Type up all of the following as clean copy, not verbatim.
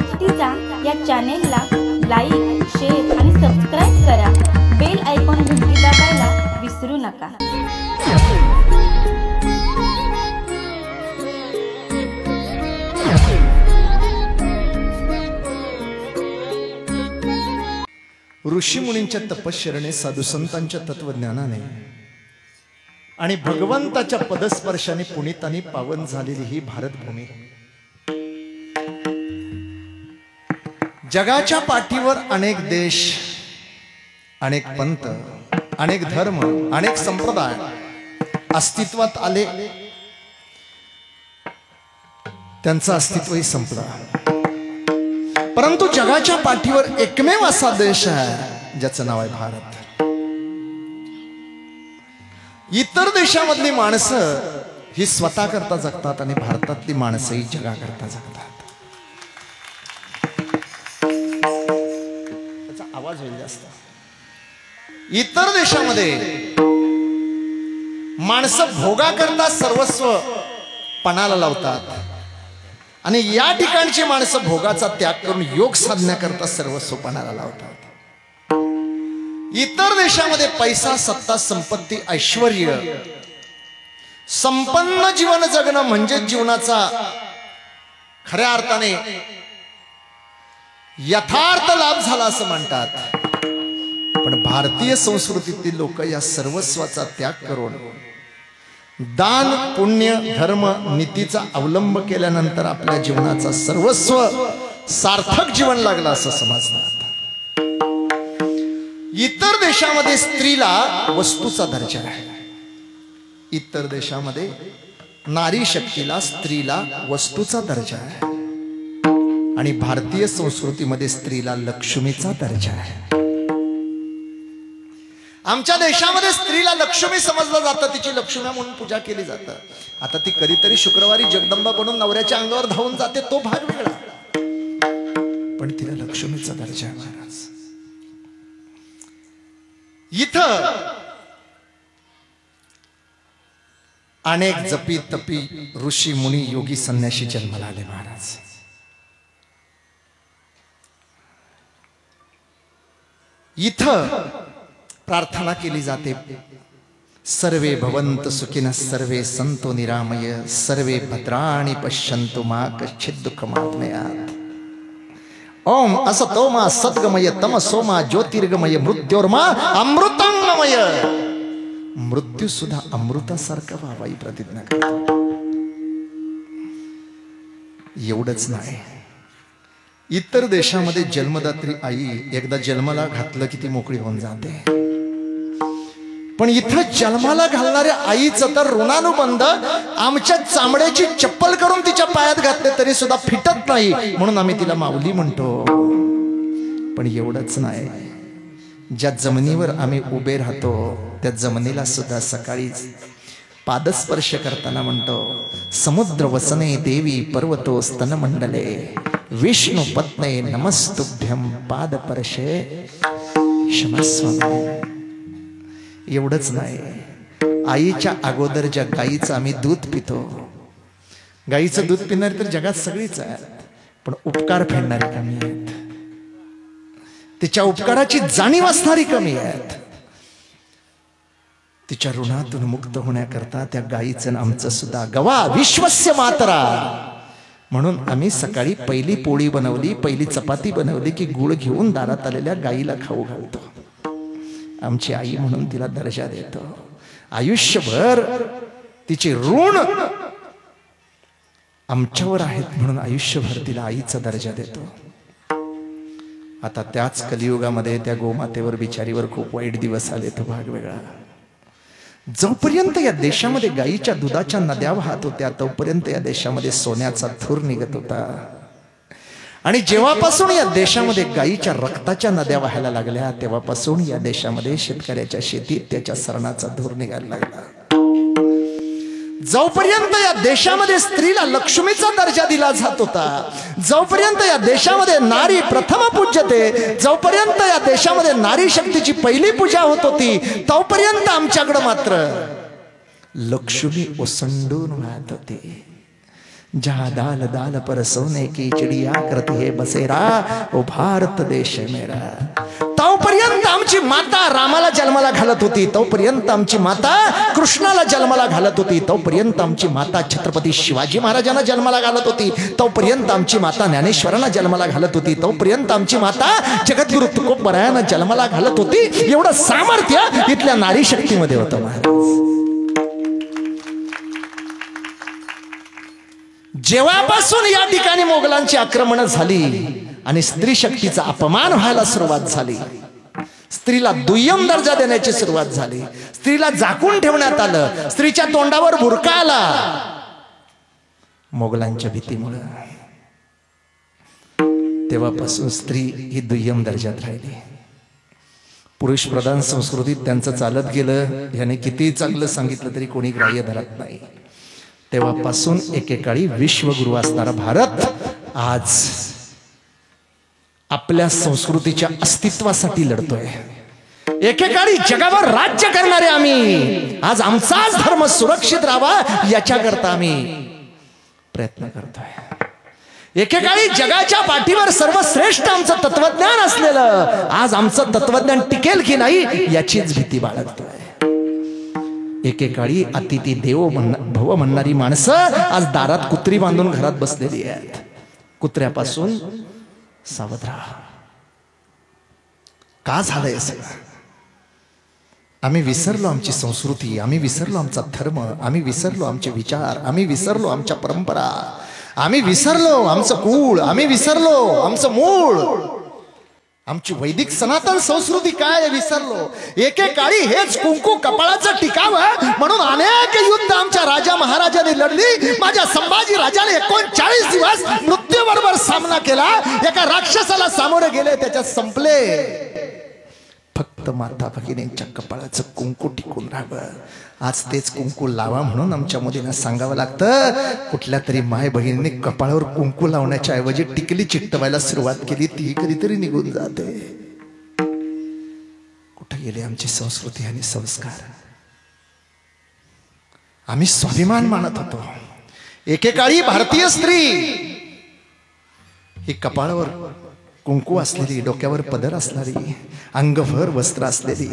भक्तीचा या चॅनेलला like, share आणि सबस्क्राईब करा. बेल आयकॉन घंटी दाबायला विसरू नका. ऋषीमुनींच्या तपश्चरणे, साधुसंतांच्या तत्वज्ञानाने आणि भगवंताच्या पदस्पर्शाने पुनीतांनी पावन झालेली ही भारतभूमी जगाच्या पाठीवर अनेक देश, अनेक पंथ, अनेक धर्म, अनेक संप्रदाय अस्तित्वात आले. त्यांचं अस्तित्वही संपलं. परंतु जगाच्या पाठीवर एकमेव असा देश आहे ज्याचं नाव आहे भारत. इतर देशामधली माणसं ही स्वतः करता जगतात आणि भारतातली माणसं ही जगाकरता जगतात. त्याचा आवाज होईल जास्त. इतर देशामध्ये माणसं भोगाकरता सर्वस्व पणाला लावतात आणि या ठिकाणची माणसं भोगाचा त्याग करून योग साधण्याकरता सर्वस्व पणाला लावतात. इतर देशामध्ये पैसा, सत्ता, संपत्ती, ऐश्वर्य, संपन्न जीवन जगणं म्हणजे जीवनाचा खऱ्या अर्थाने यथार्थ लाभ झाला असं म्हणतात. पण भारतीय संस्कृतीतील लोक या सर्वस्वाचा त्याग करून दान, पुण्य, धर्म, नीतीचा अवलंब केल्यानंतर आपल्या जीवनाचा सर्वस्व सार्थक जीवन लागलं असं समजतात. इतर देशामध्ये स्त्रीला वस्तूचा दर्जा आहे. इतर देशामध्ये नारी शक्तीला, स्त्रीला वस्तूचा दर्जा आहे आणि भारतीय संस्कृतीमध्ये स्त्रीला लक्ष्मीचा दर्जा आहे. आमच्या देशामध्ये स्त्रीला लक्ष्मी समजलं जातं, तिची लक्ष्मी म्हणून पूजा केली जातं. आता ती कधीतरी शुक्रवारी जगदंबा बनून नवऱ्याच्या अंगावर धावून जाते, तो भाग वेगळा, पण तिला लक्ष्मीचा दर्जा आहे महाराज. इथं अनेक जपी तपी ऋषी मुनी योगी संन्यासी जन्माला आले महाराज. इथं प्रार्थना केली जाते, सर्वे भवन्तु सुखिनः, सर्वे सन्तु निरामय, सर्वे भद्राणि पश्यन्तु मा कश्चित् दुःखमाप्नुयात्. ओम असतो मा सद्गमय, तमसो मा ज्योतिर्गमय, मृत्योर्मा अमृतंगमय. मृत्यू सुद्धा अमृतासारखा व्हावा ही प्रतिज्ञा करतो. एवढंच नाही, इतर देशामध्ये जन्मदात्री आई एकदा जन्माला घातलं की ती मोकळी होऊन जाते. पण इथं जन्माला घालणाऱ्या आईचं तर ऋणानुबंध आमच्या चामड्याची चप्पल करून तिच्या पायात घातले तरी सुद्धा फिटत नाही, म्हणून आम्ही तिला माऊली म्हणतो. पण एवढंच नाही, ज्या जमिनीवर आम्ही उभे राहतो त्या जमिनीला सुद्धा सकाळी पादस्पर्श करताना म्हणतो, समुद्र वसने देवी पर्वतो स्तनमंडले, विष्णू पत्ने नमस्तुभ्यं पादपर्शे क्षमस्व. एवढंच नाही, आईच्या अगोदर ज्या गाईचं आम्ही दूध पितो, गाईचं दूध पिणारी तर जगात सगळीच आहेत, पण उपकार फेडणारी कमी आहेत. तिच्या उपकाराची जाणीव असणारी कमी आहेत. तिच्या ऋणातून मुक्त होण्याकरता त्या गाईचं आमचं सुद्धा गवा विश्वस्य मातरा. म्हणून आम्ही सकाळी पहिली पोळी बनवली, पहिली चपाती बनवली की गुळ घेऊन दारात आलेल्या गाईला खाऊ घालतो. आमची आई म्हणून तिला दर्जा देतो. आयुष्यभर तिचे ऋण आमच्यावर आहेत म्हणून आयुष्यभर तिला आईचा दर्जा देतो. आता त्याच कलियुगामध्ये त्या गोमातेवर, बिचारीवर खूप वाईट दिवस आले, तो भाग वेगळा. जोपर्यंत या देशामध्ये गाईच्या दुधाच्या नद्या वाहत होत्या तोपर्यंत या देशामध्ये सोन्याचा थूर निघत होता. आणि जेव्हापासून या देशामध्ये गाईच्या रक्ताच्या नद्या वाहायला लागल्या तेव्हापासून या देशामध्ये शेतकऱ्याच्या शेतीत त्याच्या सरणाचा धूर निघायला लागला. जोपर्यंत या देशामध्ये स्त्रीला लक्ष्मीचा दर्जा दिला जात होता, जोपर्यंत या देशामध्ये नारी प्रथम पूज्यते, जोपर्यंत या देशामध्ये नारी शक्तीची पहिली पूजा होत होती, तोपर्यंत आमच्याकडे मात्र लक्ष्मी ओसंडून वाहत होती. जहां दाल दाल पर सोने की चिड़िया करती है बसेरा, ओ भारत देश मेरा. तोपर्यंत आमची माता रामाला जन्माला घालत होती, तोपर्यंत आमची माता कृष्णाला जन्माला घालत होती, तोपर्यंत आमची माता छत्रपती शिवाजी महाराजांना जन्माला घालत होती, तोपर्यंत आमची माता ज्ञानेश्वरांना जन्माला घालत होती, तोपर्यंत आमची माता जगद्गुरु तुकोबरायांना जन्माला घालत होती. एवढं सामर्थ्य इथल्या नारी शक्तीमध्ये होतं महाराज. जेव्हापासून या ठिकाणी मोगलांची आक्रमण झाली आणि स्त्री शक्तीचा अपमान व्हायला सुरुवात झाली, स्त्रीला दुय्यम दर्जा देण्याची सुरुवात झाली, स्त्रीला झाकून ठेवण्यात आलं, स्त्रीच्या तोंडावर बुरका आला मोगलांच्या भीतीमुळे, तेव्हापासून स्त्री ही दुय्यम दर्जात राहिली. पुरुष प्रधान संस्कृतीत त्यांचं चालत गेलं, याने किती चांगलं सांगितलं तरी कोणी ग्राह्य धरत नाही. तेव्हापासून एकेकाळी विश्वगुरु असणारा भारत आज आपल्या संस्कृतीच्या अस्तित्वासाठी लढतोय. एकेकाळी जगावर राज्य करणारे आम्ही आज आमचाच धर्म सुरक्षित राहावा याच्याकरता आम्ही प्रयत्न करतोय. एकेकाळी जगाच्या पाठीवर सर्वश्रेष्ठ आमचं तत्वज्ञान असलेलं आज आमचं तत्वज्ञान टिकेल की नाही याचीच भीती बाळगतोय. एकेकाळी अतिथी देवो भव म्हणणारी माणसं आज दारात कुत्री बांधून घरात बसलेली आहेत. कुत्र्यापासून सावध राहा. का झालंय सगळं? आम्ही विसरलो आमची संस्कृती, आम्ही विसरलो आमचा धर्म, आम्ही विसरलो आमचे विचार, आम्ही विसरलो आमच्या परंपरा, आम्ही विसरलो आमचं कुळ, आम्ही विसरलो आमचं मूळ, आमची वैदिक सनातन संस्कृती काय विसरलो. एकेकाळी हेच कुंकू कपाळाचं टिकावं म्हणून अनेक युद्ध आमच्या राजा महाराजांनी लढली. माझ्या संभाजी राजाने 39 दिवस मृत्यूबरोबर सामना केला. एका राक्षसाला सामोरे गेले, त्याच्यात संपले. फक्त माता भगिनींच्या कपाळाचं कुंकू टिकून राहावं. आज तेच कुंकू लावा म्हणून आमच्या मुलींना सांगावं लागतं. कुठल्या तरी माय बहिणीने कपाळावर कुंकू लावण्याच्या ऐवजी टिकली चिकटवायला सुरुवात केली, ती कधीतरी निघून जाते. कुठे गेली आमची संस्कृती आणि संस्कार? आम्ही स्वाभिमान मानत होतो. एकेकाळी भारतीय स्त्री ही कपाळावर कुंकू असलेली, डोक्यावर पदर असणारी, अंगभर वस्त्र असलेली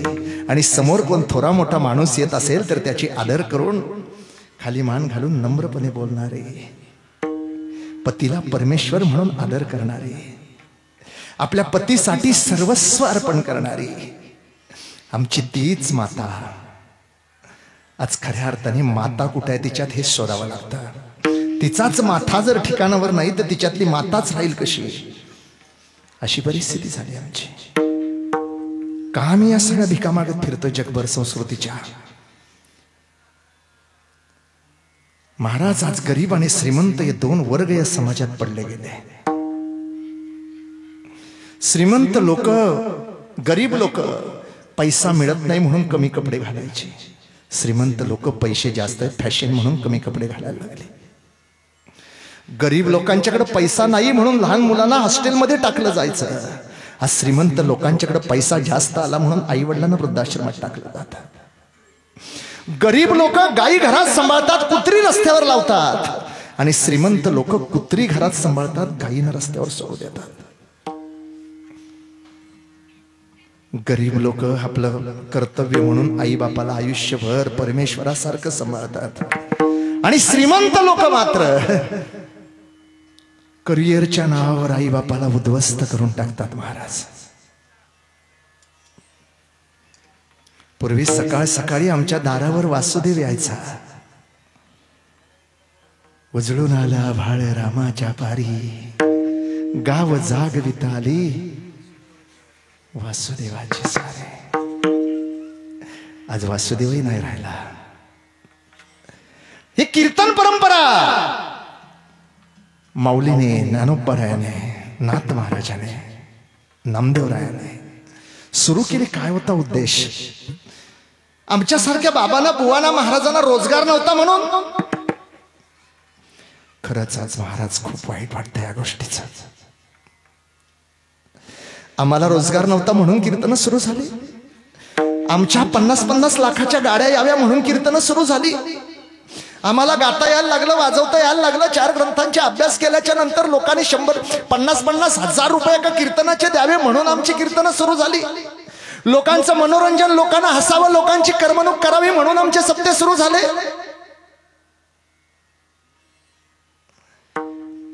आणि समोर कोण थोरा मोठा माणूस येत असेल तर त्याची आदर करून खाली मान घालून नम्रपणे बोलणारे, पतीला परमेश्वर म्हणून आदर करणारे, आपल्या पतीसाठी सर्वस्व अर्पण करणारी आमची तीच माता. आज खऱ्या अर्थाने माता कुठे आहे तिच्यात हे शोधावं लागतं. तिचाच माथा जर ठिकाणावर नाही तर तिच्यातली माताच राहील कशी, अशी परिस्थिती झाली आमची. का आम्ही या सगळ्या भिका मागत फिरतो जगभर संस्कृतीच्या? महाराज, आज गरीब आणि श्रीमंत हे दोन वर्ग या समाजात पडले गेले. श्रीमंत लोक, गरीब लोक पैसा मिळत नाही म्हणून कमी कपडे घालायचे. श्रीमंत लोक पैसे जास्त आहेत फॅशन म्हणून कमी कपडे घालायला लागले. गरीब लोकांच्याकडे पैसा नाही म्हणून लहान मुलांना हॉस्टेलमध्ये टाकलं जायचं. आज श्रीमंत लोकांच्याकडे पैसा जास्त आला म्हणून आई वडिलांना वृद्धाश्रमात टाकलं जातं. गरीब लोक गायी घरात सांभाळतात, कुत्री रस्त्यावर लावतात, आणि श्रीमंत लोक कुत्री घरात सांभाळतात, गायीनं रस्त्यावर सोडू देतात. गरीब लोक आपलं कर्तव्य म्हणून आई बापाला आयुष्यभर परमेश्वरासारखं सांभाळतात, आणि श्रीमंत लोक मात्र करिअरच्या नावावर आई बापाला उद्ध्वस्त करून टाकतात. महाराज, पूर्वी सकाळ सकाळी आमच्या दारावर वासुदेव यायचा. उजळून आला भाळ रामाच्या पारी, गाव जागवित आली वासुदेवाची सारे. आज वासुदेवही नाही राहिला. ही कीर्तन परंपरा माऊलीने, ज्ञानोबारायाने, नाथ महाराजाने, नामदेवरायाने सुरू केली. काय होता उद्देश? आमच्यासारख्या बाबांना, बुवांना, महाराजांना रोजगार नव्हता म्हणून. खरंच आज महाराज खूप वाईट वाटतं या गोष्टीचं. आम्हाला रोजगार नव्हता म्हणून कीर्तनं सुरू झाली. आमच्या 50-50 लाखाच्या गाड्या याव्या म्हणून कीर्तनं सुरू झाली. आम्हाला गाता यायला लागलं, वाजवता यायला लागलं. 4 ग्रंथांचे अभ्यास केल्याच्या नंतर लोकांनी 150-50 हजार रुपये एका कीर्तनाचे द्यावे म्हणून आमची कीर्तनं सुरू झाली. लोकांचं मनोरंजन, लोकांना हसावं, लोकांची करमणूक करावी म्हणून आमचे सप्ते सुरू झाले.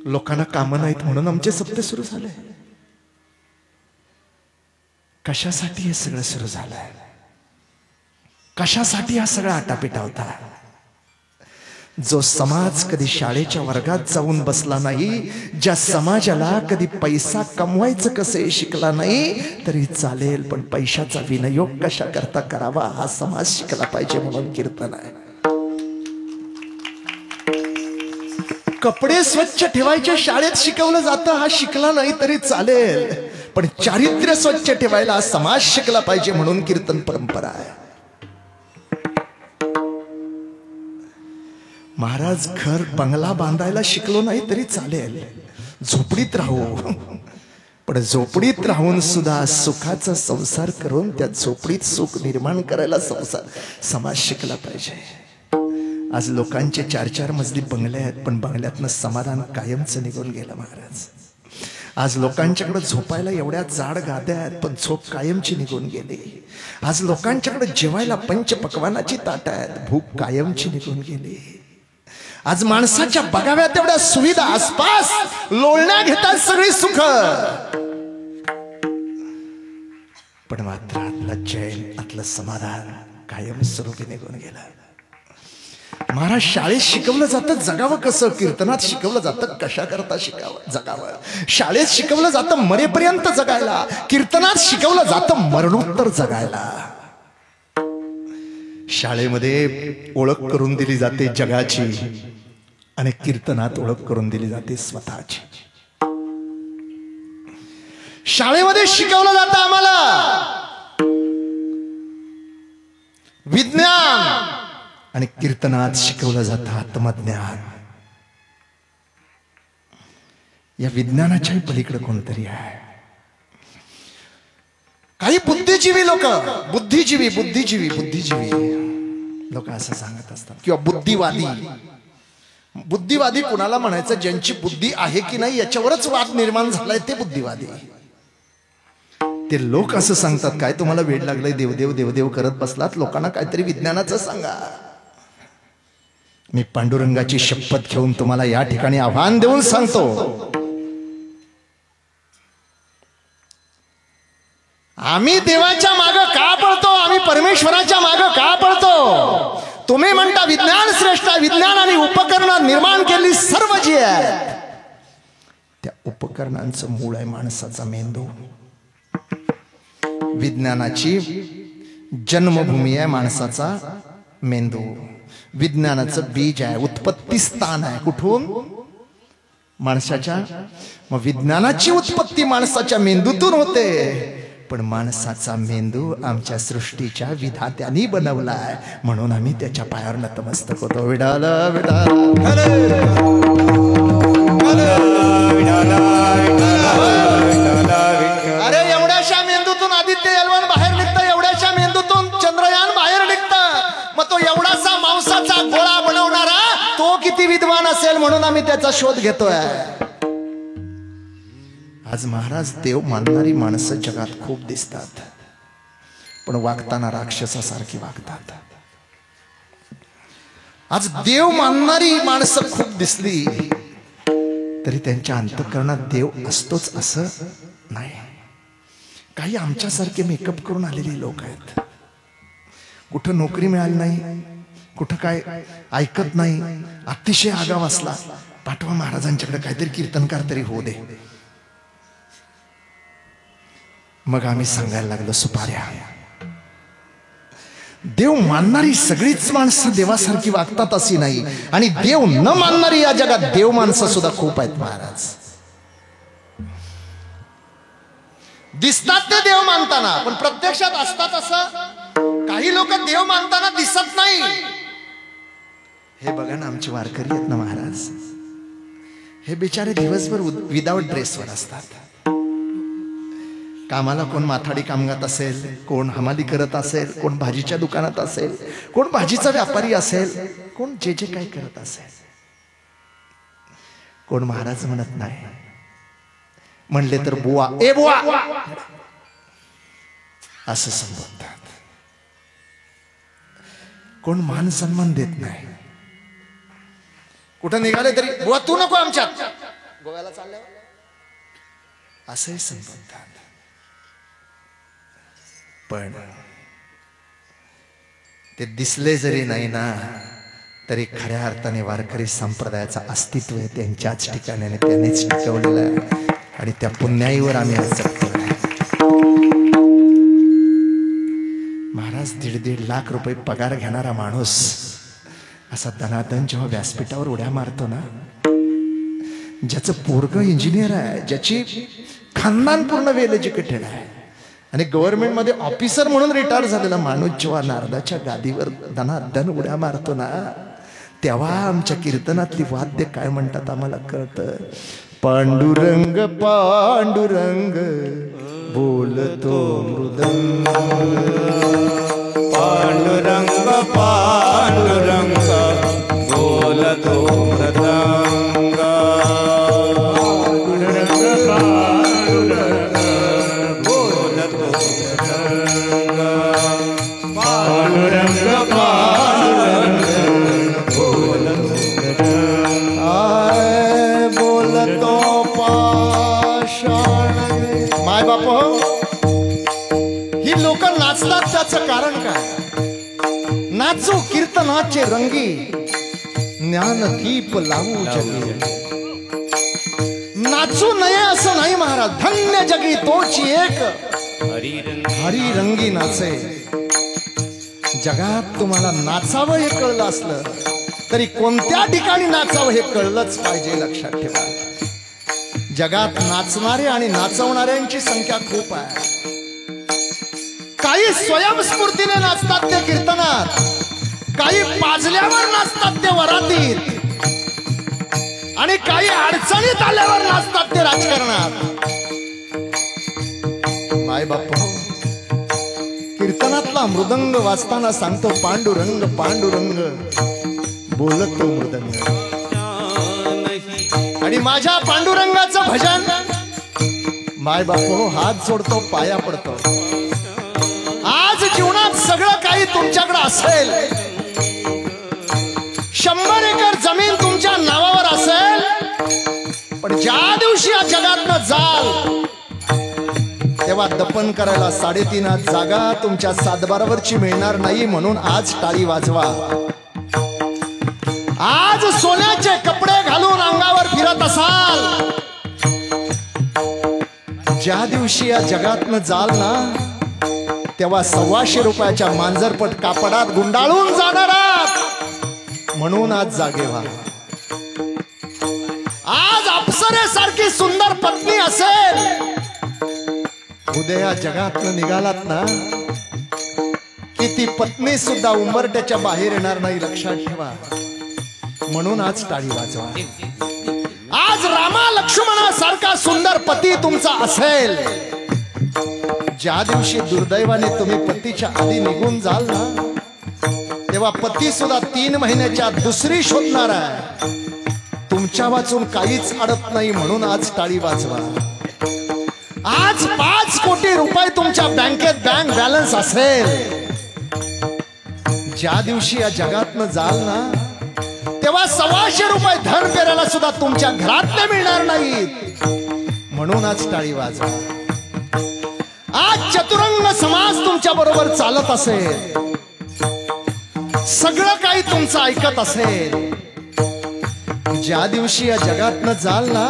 लोकांना कामं नाहीत म्हणून आमचे सप्ते सुरू झाले. कशासाठी हे सगळं सुरू झालंय? कशासाठी हा सगळा आटापिटा होता? जो समाज कधी शाळेच्या वर्गात जाऊन बसला नाही, ज्या समाजाला कधी पैसा कमवायचं कसे शिकला नाही तरी चालेल, पण पैशाचा विनियोग कशा करता करावा हा समाज शिकला पाहिजे म्हणून कीर्तन आहे. कपडे स्वच्छ ठेवायचे शाळेत शिकवलं जातं, हा शिकला नाही तरी चालेल, पण चारित्र्य स्वच्छ ठेवायला समाज शिकला पाहिजे म्हणून कीर्तन परंपरा आहे. महाराज घर बंगला बांधायला शिकलो नाही तरी चालेल, झोपडीत राहू, पण झोपडीत राहून सुद्धा सुखाचा संसार करून त्या झोपडीत सुख निर्माण करायला समाज शिकला पाहिजे. आज लोकांचे 4-4 मजली बंगले आहेत, पण बंगल्यातनं समाधान कायमचं निघून गेलं महाराज. आज लोकांच्याकडे झोपायला एवढ्या जाड गाद्या आहेत, पण झोप कायमची निघून गेली. आज लोकांच्याकडे जेवायला पंचपक्वानाची ताटं आहेत, भूक कायमची निघून गेली. आज माणसाच्या बघाव्या तेवढ्या सुविधा आसपास लोळण्या घेतात सगळी सुख, पण मात्र आतलं चैन, आतलं समाधान कायम स्वरूपी निघून गेलं. महाराज शाळेत शिकवलं जातं जगावं कसं, कीर्तनात शिकवलं जातं कशा करता जगावं. शाळेत शिकवलं जातं मरेपर्यंत जगायला, कीर्तनात शिकवलं जातं मरणोत्तर जगायला. शाळेमध्ये ओळख करून दिली जाते जगाची आणि कीर्तनात ओळख करून दिली जाते स्वतःची. शाळेमध्ये शिकवलं जातं आम्हाला विज्ञान आणि कीर्तनात शिकवलं जातं आत्मज्ञान. या विज्ञानाच्याही पलीकडे कोणतरी आहे. काही बुद्धिजीवी लोक, बुद्धिजीवी लोक असं सांगत असतात, किंवा बुद्धिवादी कुणाला म्हणायचं? ज्यांची बुद्धी आहे की नाही याच्यावरच वाद निर्माण झालाय ते बुद्धिवादी. ते लोक असं सांगतात, काय तुम्हाला वेड लागलंय, देवदेव देवदेव करत बसलात, लोकांना काहीतरी विज्ञानाचं सांगा. मी पांडुरंगाची शपथ घेऊन तुम्हाला या ठिकाणी आव्हान देऊन सांगतो, आम्ही देवाच्या मागे का पळतो, आम्ही परमेश्वराच्या मागे का पळतो? तुम्ही म्हणता विज्ञान श्रेष्ठ आहे, विज्ञान आणि उपकरण निर्माण केली सर्व जी आहेत, त्या उपकरणांचं मूळ आहे माणसाचा मेंदू. विज्ञानाची जन्मभूमी आहे माणसाचा मेंदू. विज्ञानाचं बीज आहे, उत्पत्ती स्थान आहे. कुठून? माणसाच्या. मग विज्ञानाची उत्पत्ती माणसाच्या मेंदूतून होते, पण माणसाचा मेंदू आमच्या सृष्टीच्या विधात्यानी बनवलाय म्हणून आम्ही त्याच्या पायावर नतमस्तक होतो. विडाल अरे एवढ्याशा मेंदूतून आदित्य एलवन बाहेर निघतं, एवढ्याशा मेंदूतून चंद्रयान बाहेर निघतं. मग तो एवढासा मांसाचा गोळा बनवणारा तो किती विद्वान असेल म्हणून आम्ही त्याचा शोध घेतोय. आज महाराज देव मानणारी माणसं जगात खूप दिसतात, पण वागताना राक्षसासारखी वागतात. आज देव मानणारी माणसं खूप दिसली तरी त्यांच्या अंतःकरणात देव असतोच असं नाही. काही आमच्यासारखे मेकअप करून आलेली लोक आहेत, कुठं नोकरी मिळाली नाही, कुठं काय ऐकत नाही, अतिशय आगाव असला, पाठवा महाराजांच्याकडे काहीतरी कीर्तनकार तरी होऊ दे. मग आम्ही सांगायला लागलो सुपाऱ्या. देव मानणारी सगळीच माणसं देवासारखी वागतात अशी नाही, आणि देव न मानणारी या जगात देव माणसं सुद्धा खूप आहेत महाराज. दिसतात ते देव मानताना, पण प्रत्यक्षात असतात असं काही लोक देव मानताना दिसत नाही. हे बघा ना, आमचे वारकरी आहेत ना महाराज, हे बिचारे दिवसभर विदाउट ड्रेसवर असतात. कामाला कोण माथाडी कामगार असेल, कोण हमाली करत असेल, कोण भाजीच्या दुकानात असेल, कोण भाजीचा व्यापारी असेल, कोण जे जे काही करत असेल, कोण महाराज म्हणत नाही. म्हणले तर बुवा, ए बुवा असं संबोधतात. कोण मान सन्मान देत नाही. कुठं निघाले तरी बुवा तू नको आमच्यात, गोव्याला चालल्यावर असंही संबोधतात. पण ते दिसले जरी नाही ना तरी खऱ्या अर्थाने वारकरी संप्रदायाचं अस्तित्व आहे त्यांच्याच ठिकाणी आणि त्यांनीच टिकवलेलं आहे आणि त्या पुण्याईवर आम्ही आज जगतो. महाराज 1.5 लाख रुपये पगार घेणारा माणूस असा दनादन जेव्हा व्यासपीठावर उड्या मारतो ना, ज्याचं पोरग इंजिनियर आहे, ज्याची खानदान पूर्ण वेल एज्युकेटेड आहे आणि गव्हर्नमेंट मध्ये ऑफिसर म्हणून रिटायर झालेला माणूस जेव्हा नारदाच्या गादीवर दनादन उड्या मारतो ना, तेव्हा आमच्या कीर्तनातली वाद्य काय म्हणतात आम्हाला कळतं. पांडुरंग पांडुरंग बोलतो मृदंग, पांडुरंग पांडुरंग बोलतो मृदंग, पांडुरंग पांडुरंग बोलतो मृदंग, पांडुरंग पांडुरंग बोलतो मृदंग. आय बोलतो पाषाण. माय बाप, ही लोक नाचतात त्याचं कारण काय? नाचू कीर्तनाचे रंगी, ज्ञान दीप लावू जगी. नाचू नये असं नाही महाराज, धन्य जगी तोची एक हरी रंगी नाचे. जगात तुम्हाला नाचावं हे कळलं असलं तरी कोणत्या ठिकाणी नाचावं हे कळलंच पाहिजे. लक्षात ठेवा, जगात नाचणारे आणि नाचवणाऱ्यांची संख्या खूप आहे. काही स्वयंस्फूर्तीने नाचतात ते कीर्तनात, काही पाजल्यावर नाचतात ते वरातीत, आणि काही अडचणीत आल्यावर नाचतात ते राजकारणात. माय बाप, कीर्तनातला मृदंग वाजताना सांगतो पांडुरंग पांडुरंग बोलतो मृदंग. आणि माझ्या पांडुरंगाचं भजन माय बापू हात जोडतो, पाया पडतो. आज जीवनात सगळं काही तुमच्याकडे असेल, 100 एकर जमीन तुमच्या नावावर असेल, पण ज्या दिवशी या जगातनं जाल तेव्हा दफन करायला 3.5 हात जागा तुमच्या सातबारावरची मिळणार नाही. म्हणून आज टाळी वाजवा. आज सोन्याचे कपडे घालून अंगावर फिरत असाल, ज्या दिवशी या जगातनं जाल ना तेव्हा 125 रुपयाच्या मांजरपट कापडात गुंडाळून जाणार आहात. म्हणून आज जागे व्हा. आज अप्सरेसारखी सुंदर पत्नी असेल, उद्या या जगातनं निघालात ना की ती पत्नी सुद्धा उंबरट्याच्या बाहेर येणार नाही. लक्षात ठेवा. म्हणून आज टाळी वाजवा. आज रामा लक्ष्मणासारखा सुंदर पती तुमचा असेल, ज्या दिवशी दुर्दैवाने तुम्ही पतीच्या आधी निघून जाल ना तेव्हा पती सुद्धा 3 महिन्याच्या दुसरी शोधणार आहे. तुमच्या वाचून काहीच अडत नाही. म्हणून आज टाळी वाजवा. आज 5 कोटी रुपये तुमच्या बँकेत बँक बॅलन्स असेल, ज्या दिवशी या जगातनं जाल ना तेव्हा 125 रुपये धन पेरायला सुद्धा तुमच्या घरातले मिळणार नाहीत. म्हणून आज टाळी वाजवा. आज चतुरंग समाज तुमच्या बरोबर चालत असेल, सगळं काही तुमचं ऐकत असेल, ज्या दिवशी या जगातनं जाल ना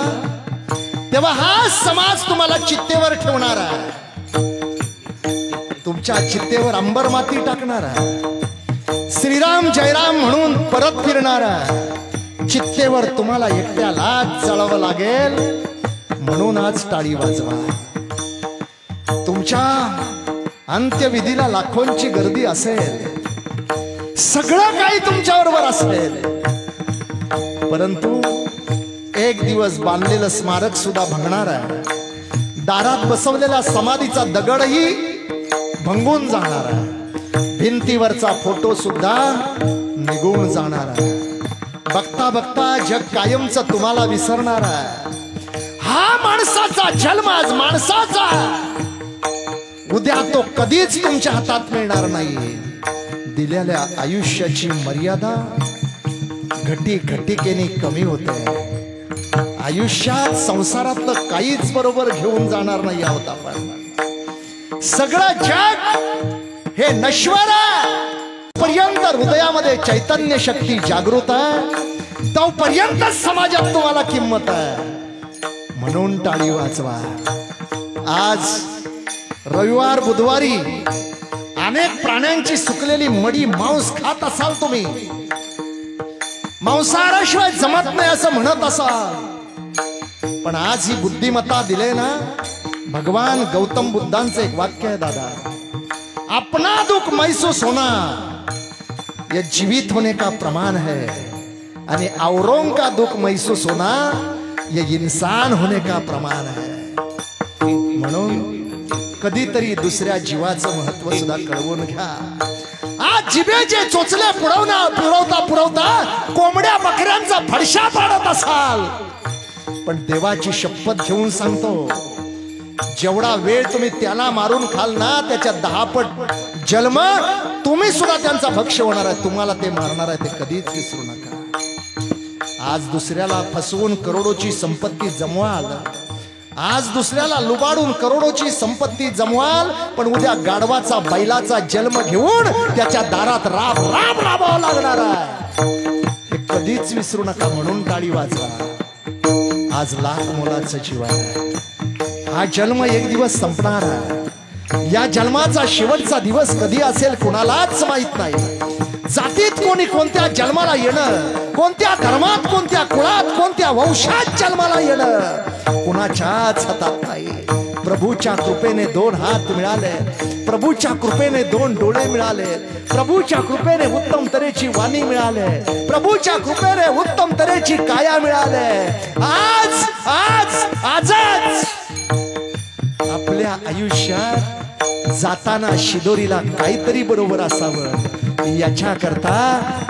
तेव्हा हा समाज तुम्हाला चित्तेवर ठेवणार आहे. तुमच्या चित्तेवर अंबर माती टाकणार आहे. श्रीराम जयराम म्हणून परत फिरणार आहे. चित्तेवर तुम्हाला एकट्यालाच जळावं लागेल. म्हणून आज टाळी वाजवा. तुमच्या अंत्यविधीला लाखोंची गर्दी असेल, सगळं काही तुमच्याबरोबर असेल, परंतु एक दिवस बांधलेलं स्मारक सुद्धा भंगणार आहे. दारात बसवलेला समाधीचा दगडही भंगून जाणार आहे, भिंतीवरचा फोटो सुद्धा निघून जाणार आहे. बघता बघता जग कायमचं तुम्हाला विसरणार आहे. हा माणसाचा जन्म आज माणसाचा, उद्या तो कधीच तुमच्या हातात मिळणार नाही. दिलेल्या आयुष्याची मर्यादा घटी घटिकेने कमी होते. आयुष्यात संसारातलं काहीच बरोबर घेऊन जाणार नाही आहोत आपण. सगळं जग हे नश्वर आहे. पर्यंत हृदयामध्ये चैतन्य शक्ती जागृत आहे, तोपर्यंत समाजात तुम्हाला किंमत आहे. म्हणून टाळी वाजवा. आज रविवार बुधवारी अनेक प्राण्यांची सुकलेली मडी मांस खात असाल तुम्ही, मांसाहाराशिवाय जमत नाही असं म्हणत असाल, पण आज ही बुद्धिमत्ता दिले ना. भगवान गौतम बुद्धांचं एक वाक्य आहे दादा, अपना दुख महसूस होना ये जीवित होने का प्रमाण है, आणि औरों का दुख महसूस होना ये इंसान होने का प्रमाण है. म्हणून कधीतरी दुसऱ्या जीवाचं महत्व सुद्धा कळवून घ्या. आज जिभेचे चोचले पुरवता कोंबड्या बकऱ्यांचा फडशा पाडत असाल, पण देवाची शपथ घेऊन सांगतो, जेवढा वेळ तुम्ही त्याला मारून खाल ना, त्याच्या 10 पट जन्म तुम्ही सुद्धा त्यांचा भक्ष होणार आहे. तुम्हाला ते मारणार आहे, ते कधीच विसरू नका. आज दुसऱ्याला फसवून करोडोची संपत्ती जमवाल, आज दुसऱ्याला लुबाडून करोडोची संपत्ती जमवाल, पण उद्या गाढवाचा बैलाचा जन्म घेऊन त्याच्या दारात राबावं लागणार आहे. हे कधीच विसरू नका. म्हणून टाळी वाजवा. आज लाख मुलाचं जीवन आहे. हा जन्म एक दिवस संपणार आहे. या जन्माचा शेवटचा दिवस कधी असेल कुणालाच माहित नाही. जातीत कोणी कोणत्या जन्माला येणं, कोणत्या धर्मात, कोणत्या कुळात, कोणत्या वंशात जन्माला येणं कुणाच्याच हातात नाही. प्रभूच्या कृपेने 2 हात मिळाले, प्रभूच्या कृपेने 2 डोळे मिळाले, प्रभूच्या कृपेने उत्तम तऱ्हेची वाणी मिळाले, प्रभूच्या कृपेने उत्तम तऱ्हेची काया मिळाले. आज आज आजच आपल्या आयुष्यात जाताना शिदोरीला काहीतरी बरोबर असावं, याच्याकरता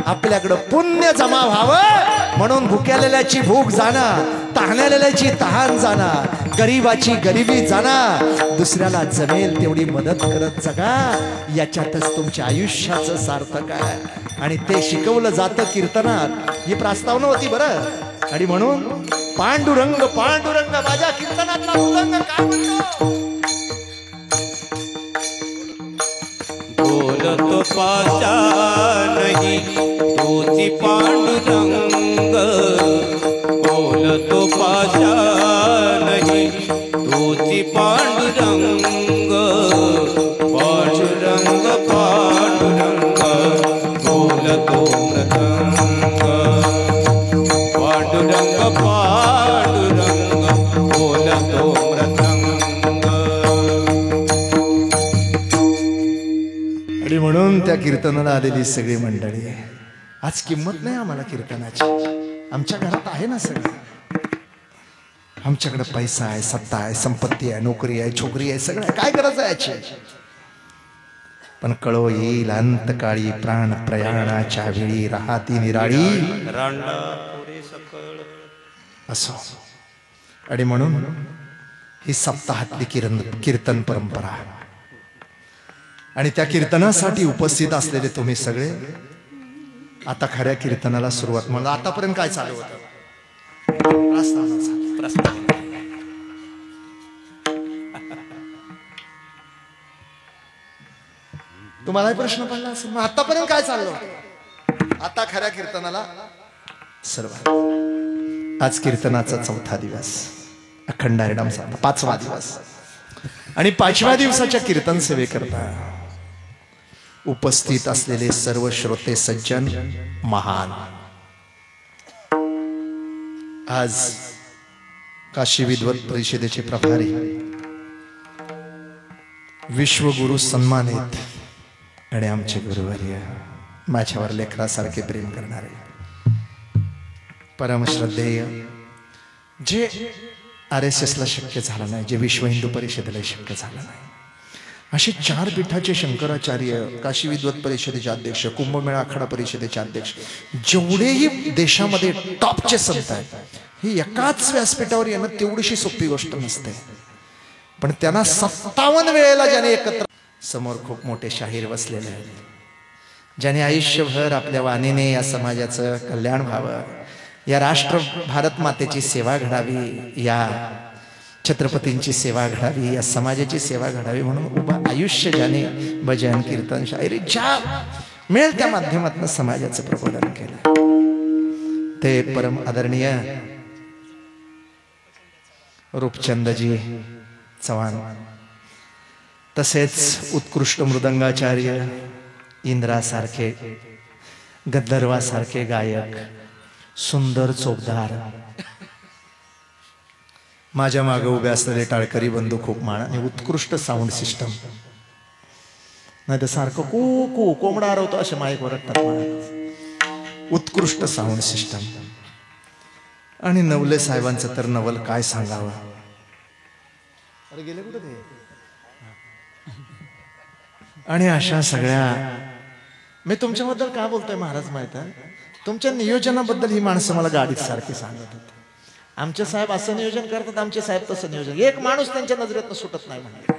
आपल्याकडं पुण्य जमा व्हावं. म्हणून भुक्यालेल्याची भूक जाणार, तहानलेल्याची तहान जाणार, गरीबाची गरिबी जाणार. दुसऱ्याला जमेल तेवढी मदत करत जगा, याच्यातच तुमच्या आयुष्याचं सार्थक आहे. आणि ते शिकवलं जातं कीर्तनात. ही प्रस्तावना होती बरं. आणि म्हणून पांडुरंग पांडुरंग माझ्या कीर्तनातला मृदंग काय म्हणतो, बोलतो पाशा नहीं तोची पांडुरंग, बोलतो पाशा नहीं तोची पांडुरंग, पांडुरंग पांडुरंग बोलतो मृदंग, पांडुरंग पांडुरंग बोलतो मृदंग. आणि म्हणून त्या कीर्तनाला आलेली सगळी मंडळी, आज किंमत नाही आम्हाला कीर्तनाची. आमच्या घरात आहे ना सगळं, आमच्याकडे पैसा आहे, सत्ता आहे, संपत्ती आहे, नोकरी आहे, छोकरी आहे, सगळं काय गरज आहे याची. पण कळो येईल अंतकाळी प्राण प्रयाणाच्या वेळी राहती निराळी असो. आणि म्हणून ही सप्ताहातली कीर्तन परंपरा, आणि त्या कीर्तनासाठी उपस्थित असलेले तुम्ही सगळे, आता खऱ्या कीर्तनाला सुरुवात. म्हणलं आतापर्यंत काय चालू होतं, तुम्हालाही प्रश्न पडला असेल, मग आतापर्यंत काय चाललं होतं. आता खऱ्या कीर्तनाला सुरुवात. आज कीर्तनाचा 4था दिवस, अखंड हरिनामचा 5वा दिवस. आणि 5व्या दिवसाच्या कीर्तन सेवेकरता उपस्थित असलेले सर्व श्रोते सज्जन महान, आज काशी विद्वत परिषदेचे प्रभारी, विश्वगुरु सन्मानित आणि आमचे गुरुवर्य, माझ्यावर लेकरासारखे प्रेम करणारे परमश्रद्धेय, जे RSS ला शक्य झालं नाही, जे विश्व हिंदू परिषदेला शक्य झालं नाही. असे 4 पीठाचे शंकराचार्य, काशी विद्वत परिषदेचे अध्यक्ष, कुंभमेळा आखाडा परिषदेचे अध्यक्ष, जेवढेही देशामध्ये टॉपचे संत आहेत, हे एकाच व्यासपीठावर येणं तेवढीशी सोपी गोष्ट नसते. पण त्यांना 57 वेळेला ज्याने एकत्र, समोर खूप मोठे शाहीर बसलेले आहेत, ज्याने आयुष्यभर आपल्या वाणीने या समाजाचं कल्याण व्हावं, या राष्ट्र भारत मातेची सेवा घडावी, या छत्रपतींची सेवा घडावी, या समाजाची सेवा घडावी म्हणून उभं आयुष्य ज्याने भजन कीर्तन शायरी ज्या मिळेल त्या माध्यमातून समाजाचं प्रबोधन केलं, ते परम आदरणीय रूपचंदजी चव्हाण, तसेच उत्कृष्ट मृदंगाचार्य, इंद्रासारखे, गंधर्वासारखे गायक, सुंदर चोपदार, माझ्या मागे उभे असलेले टाळकरी बंधू खूप माण, आणि उत्कृष्ट साऊंड सिस्टम, नाही तर सारखं कू कू कोंबडा हरवतो असे माईक ओरडतात. उत्कृष्ट साऊंड सिस्टम. आणि नवले साहेबांचं तर नवल काय सांगावं. अरे गेले कुठे ते. आणि अशा सगळ्या, मी तुमच्याबद्दल का बोलतोय महाराज माहित आहे, तुमच्या नियोजनाबद्दल ही माणसं मला गाडीत सारखी सांगत होती. आमचे साहेब असं नियोजन करतात, आमचे साहेब तसं नियोजन, एक माणूस त्यांच्या नजरेतनं सुटत नाही म्हणजे.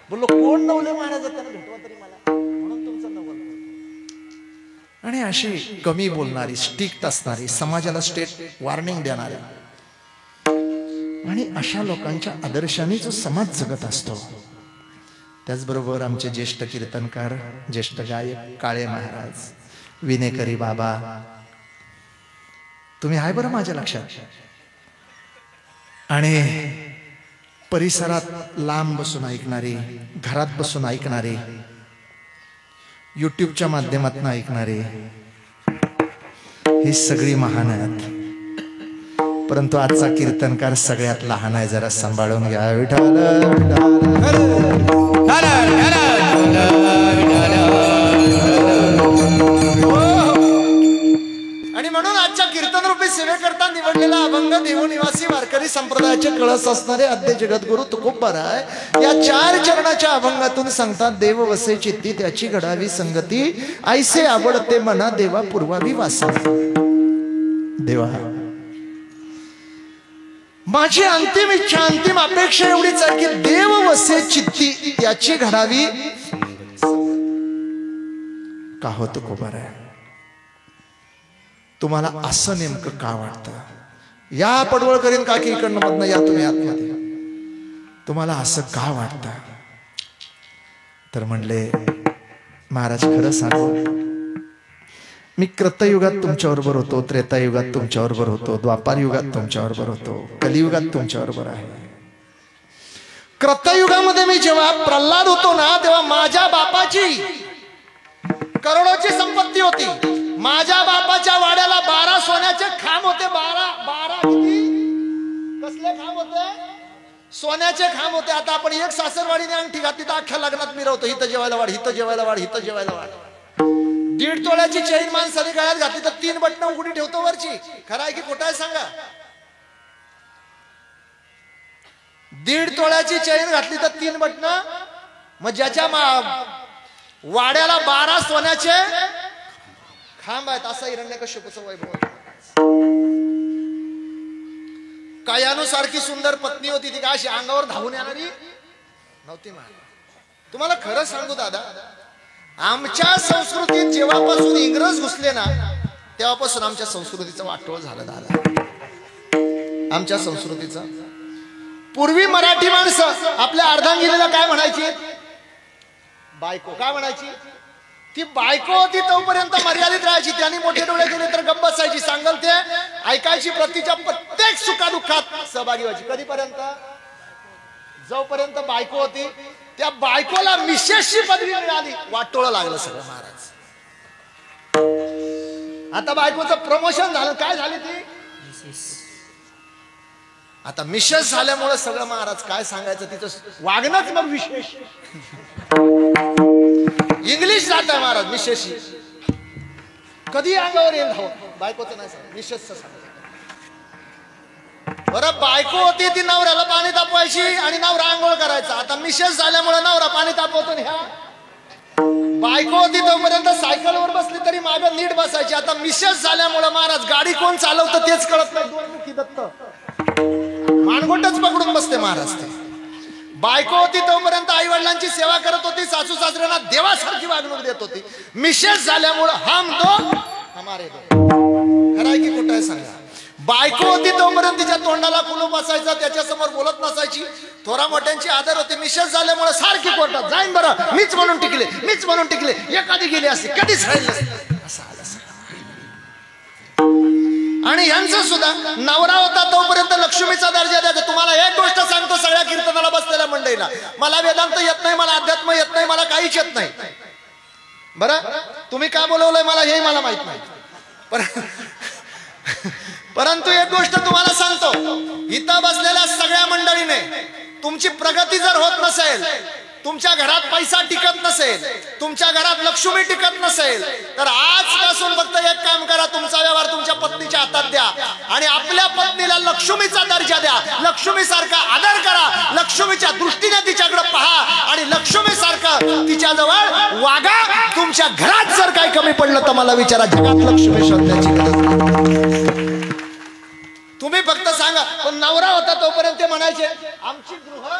बोललो कोण नवले महाराज, त्यांना भेटवा तरी मला, म्हणून तुमचं नवल. आणि अशी कमी बोलणारी, स्ट्रिक्ट असणारी, समाजाला स्टेट वॉर्निंग देणारी, आणि अशा लोकांच्या आदर्शाने जो समाज जगत असतो. त्याचबरोबर आमचे ज्येष्ठ कीर्तनकार, ज्येष्ठ गायक काळे महाराज, विनेकरी बाबा, तुम्ही आहे बरं माझ्या लक्षात. आणि परिसरात लांब बसून ऐकणारी, घरात बसून ऐकणारी, युट्यूबच्या माध्यमातून ऐकणारी, ही सगळी महान आहेत. परंतु आजचा कीर्तनकार सगळ्यात लहान आहे, जरा सांभाळून घ्या. विठाल आणि म्हणून आजच्या कीर्तन रूपी सेवेकरता निवडलेला अभंग देवनिवासी वारकरी संप्रदायाचे कळस असणारे आद्य जगद्गुरु तुकोबाराय या 4 चरणाच्या अभंगातून सांगतात, देव वसे चित्ती त्याची घडावी संगती, ऐसे आवडते मना देवा पूर्वावी वासा. देवा, माझी अंतिम इच्छा, अंतिम अपेक्षा एवढीच आहे की देव वसे चित्ती त्याची घडावी. का हो तुकोबाराय, तुम्हाला असं नेमकं का वाटतं? या पडवळकरीन काकी इकडनं मधनं या तुम्ही आतमध्ये, तुम्हाला असं का वाटतं? तर म्हणले, महाराज खरं सांगू, मी कृतयुगात तुमच्याबरोबर होतो, त्रेतायुगात तुमच्याबरोबर होतो, द्वापार युगात तुमच्याबरोबर होतो, कलियुगात तुमच्याबरोबर आहे. कृतयुगामध्ये मी जेव्हा प्रल्हाद होतो ना, तेव्हा माझ्या बापाची करोडोची संपत्ती होती. माझ्या बापाच्या वाड्याला 12 सोन्याचे खांब होते. 12 किती? कसले खांब होते? सोन्याचे खांब होते. आता आपण एक सासरवाडीने अंगठी घातली तर अख्ख्या लग्नात मिरवतो, हिथं जेवायला वाढ, हिथं जेवायला वाढ, हिथं जेवायला वाढ. 1.5 तोळ्याची चैन माणसाने गळ्यात घातली तर 3 बटणं उघडी ठेवतो वरची. खरं आहे की खोटं आहे सांगा? 1.5 तोळ्याची चैन घातली तर 3 बटणं. मग ज्याच्या वाड्याला 12 सोन्याचे खांब आहेत, असा हिरण्यकश्यपूचं वैभव. कायानुसारखी सुंदर पत्नी होती, ती काय अशी अंगावर धावून येणारी नव्हती. तुम्हाला खरं सांगू दादा, आमच्या संस्कृतीत जेव्हापासून इंग्रज घुसले ना, तेव्हापासून आमच्या संस्कृतीचं वाटोळ झालं दादा. आमच्या संस्कृतीचं. पूर्वी मराठी माणसं आपल्या अर्धांगिनीला काय म्हणायची? बायको. काय म्हणायची? ती बायको होती तोपर्यंत मर्यादित राहायची. त्यांनी मोठे डोळे केले तर गप्प बसायची. सांगल ते ऐकायची. प्रतीच्या प्रत्येक सुखादुःखात सहभागी व्हायची. कधीपर्यंत? जोपर्यंत बायको होती. त्या बायकोला मिसेसची पदवी मिळाली, वाटोळं लागलं सगळं महाराज. आता बायकोचं प्रमोशन झालं. काय झाली ती? आता मिसेस झाल्यामुळे सगळं महाराज काय सांगायचं, तिचं वागणंच मग विशेष. इंग्लिश जात आहे महाराज मिसेसशी. कधी अंगावर येईल भाऊ, बायकोचं नाही सांग, मिसेसचं सांग. बरं बायको होती ती नवऱ्याला पाणी तापवायची आणि नवरा आंघोळ करायचा. आता मिसेस झाल्यामुळे नवरा पाणी तापवतो ह्या. बायको होती तोपर्यंत सायकलवर बसली तरी मागं नीट बसायची. आता मिसेस झाल्यामुळे महाराज गाडी कोण चालवतं तेच कळत नाही. दोन मुखी दत्त मानगोटच पकडून बसते महाराज ते. बायको होती तोपर्यंत आई वडिलांची सेवा करत होती, सासू सासऱ्यांना देवासारखी वागणूक देत होती. मिसेस झाल्यामुळे हम दो हमारे दो. खरंय की कुठं आहे सांगा. बायको होती तोपर्यंत तिच्या तोंडाला कुलूप असायचा, त्याच्या समोर बोलत नसायची, थोरा मोठ्यांची आदर होती. मिसेस झाल्यामुळे सारखी कोर्टात जाईन बरं मीच म्हणून टिकले, मीच म्हणून टिकले. एखादी गेली असते कधीच राहिली असं आलं. आणि यांचं सुद्धा नवरा होता तोपर्यंत लक्ष्मीचा दर्जा द्यायचा. तुम्हाला एक गोष्ट सांगतो सगळ्या कीर्तनाला बसलेल्या मंडळीला, मला वेदांत येत नाही, मला अध्यात्म येत नाही, मला काहीच येत नाही. बरं तुम्ही का बोलवलंय मला हेही मला माहित नाही. परंतु एक गोष्ट तुम्हाला सांगतो, इथं बसलेल्या सगळ्या मंडळीने तुमची प्रगती जर होत नसेल, तुमच्या घरात पैसा टिकत नसेल, तुमच्या घरात लक्ष्मी टिकत नसेल, तर आजपासून फक्त एक काम करा, तुमचा व्यवहार तुमच्या पत्नीच्या हातात द्या आणि आपल्या पत्नीला लक्ष्मीचा दर्जा द्या. लक्ष्मी सारखा आदर करा, लक्ष्मीच्या दृष्टीने तिच्याकडे पहा आणि लक्ष्मी सारखं तिच्या जवळ वागा. तुमच्या घरात जर काही कमी पडलं तर मला विचारा, जगात लक्ष्मी शोधण्याची गरज नाही. तुम्ही फक्त सांगा. पण नवरा होता तोपर्यंत ते म्हणायचे आमची गृह,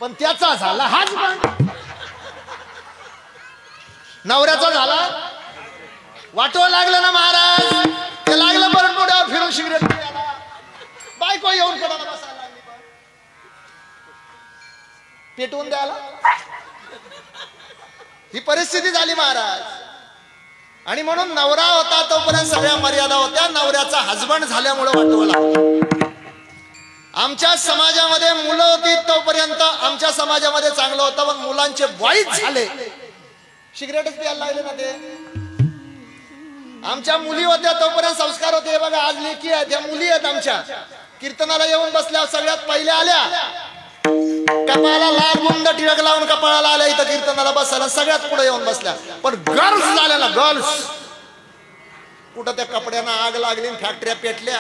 पण त्याचा झाला हाच. नवऱ्याचा झाला वाटव लागलं ना महाराज, ते लागलं परत पुढे फिरून सिगरेट बायको येऊन पडायला बसायला लागली, पेटवून द्यायला. ही परिस्थिती झाली महाराज. आणि म्हणून नवरा होता तोपर्यंत सगळ्या मर्यादा होत्या. नवऱ्याचा हजबंड झाल्यामुळे वाटवं लागलं. आमच्या समाजामध्ये मुलं होती तोपर्यंत आमच्या समाजामध्ये चांगलं होतं, पण मुलांचे वाईट झाले, सिगरेटच प्यायला लागले ना ते. आमच्या मुली होत्या तोपर्यंत संस्कार होते. बघा आज लेकी आहेत, त्या मुली आहेत आमच्या. कीर्तनाला येऊन बसल्या, सगळ्यात पहिल्या आल्या, कपाळाला लाल गुंड टिळक लावून कपाळाला आल्या इथं कीर्तनाला बसायला, सगळ्यात पुढे येऊन बसल्या. पण गर्ल्स झाल्या ना, गर्ल्स कुठं त्या कपड्यांना आग लागली, फॅक्टऱ्या पेटल्या,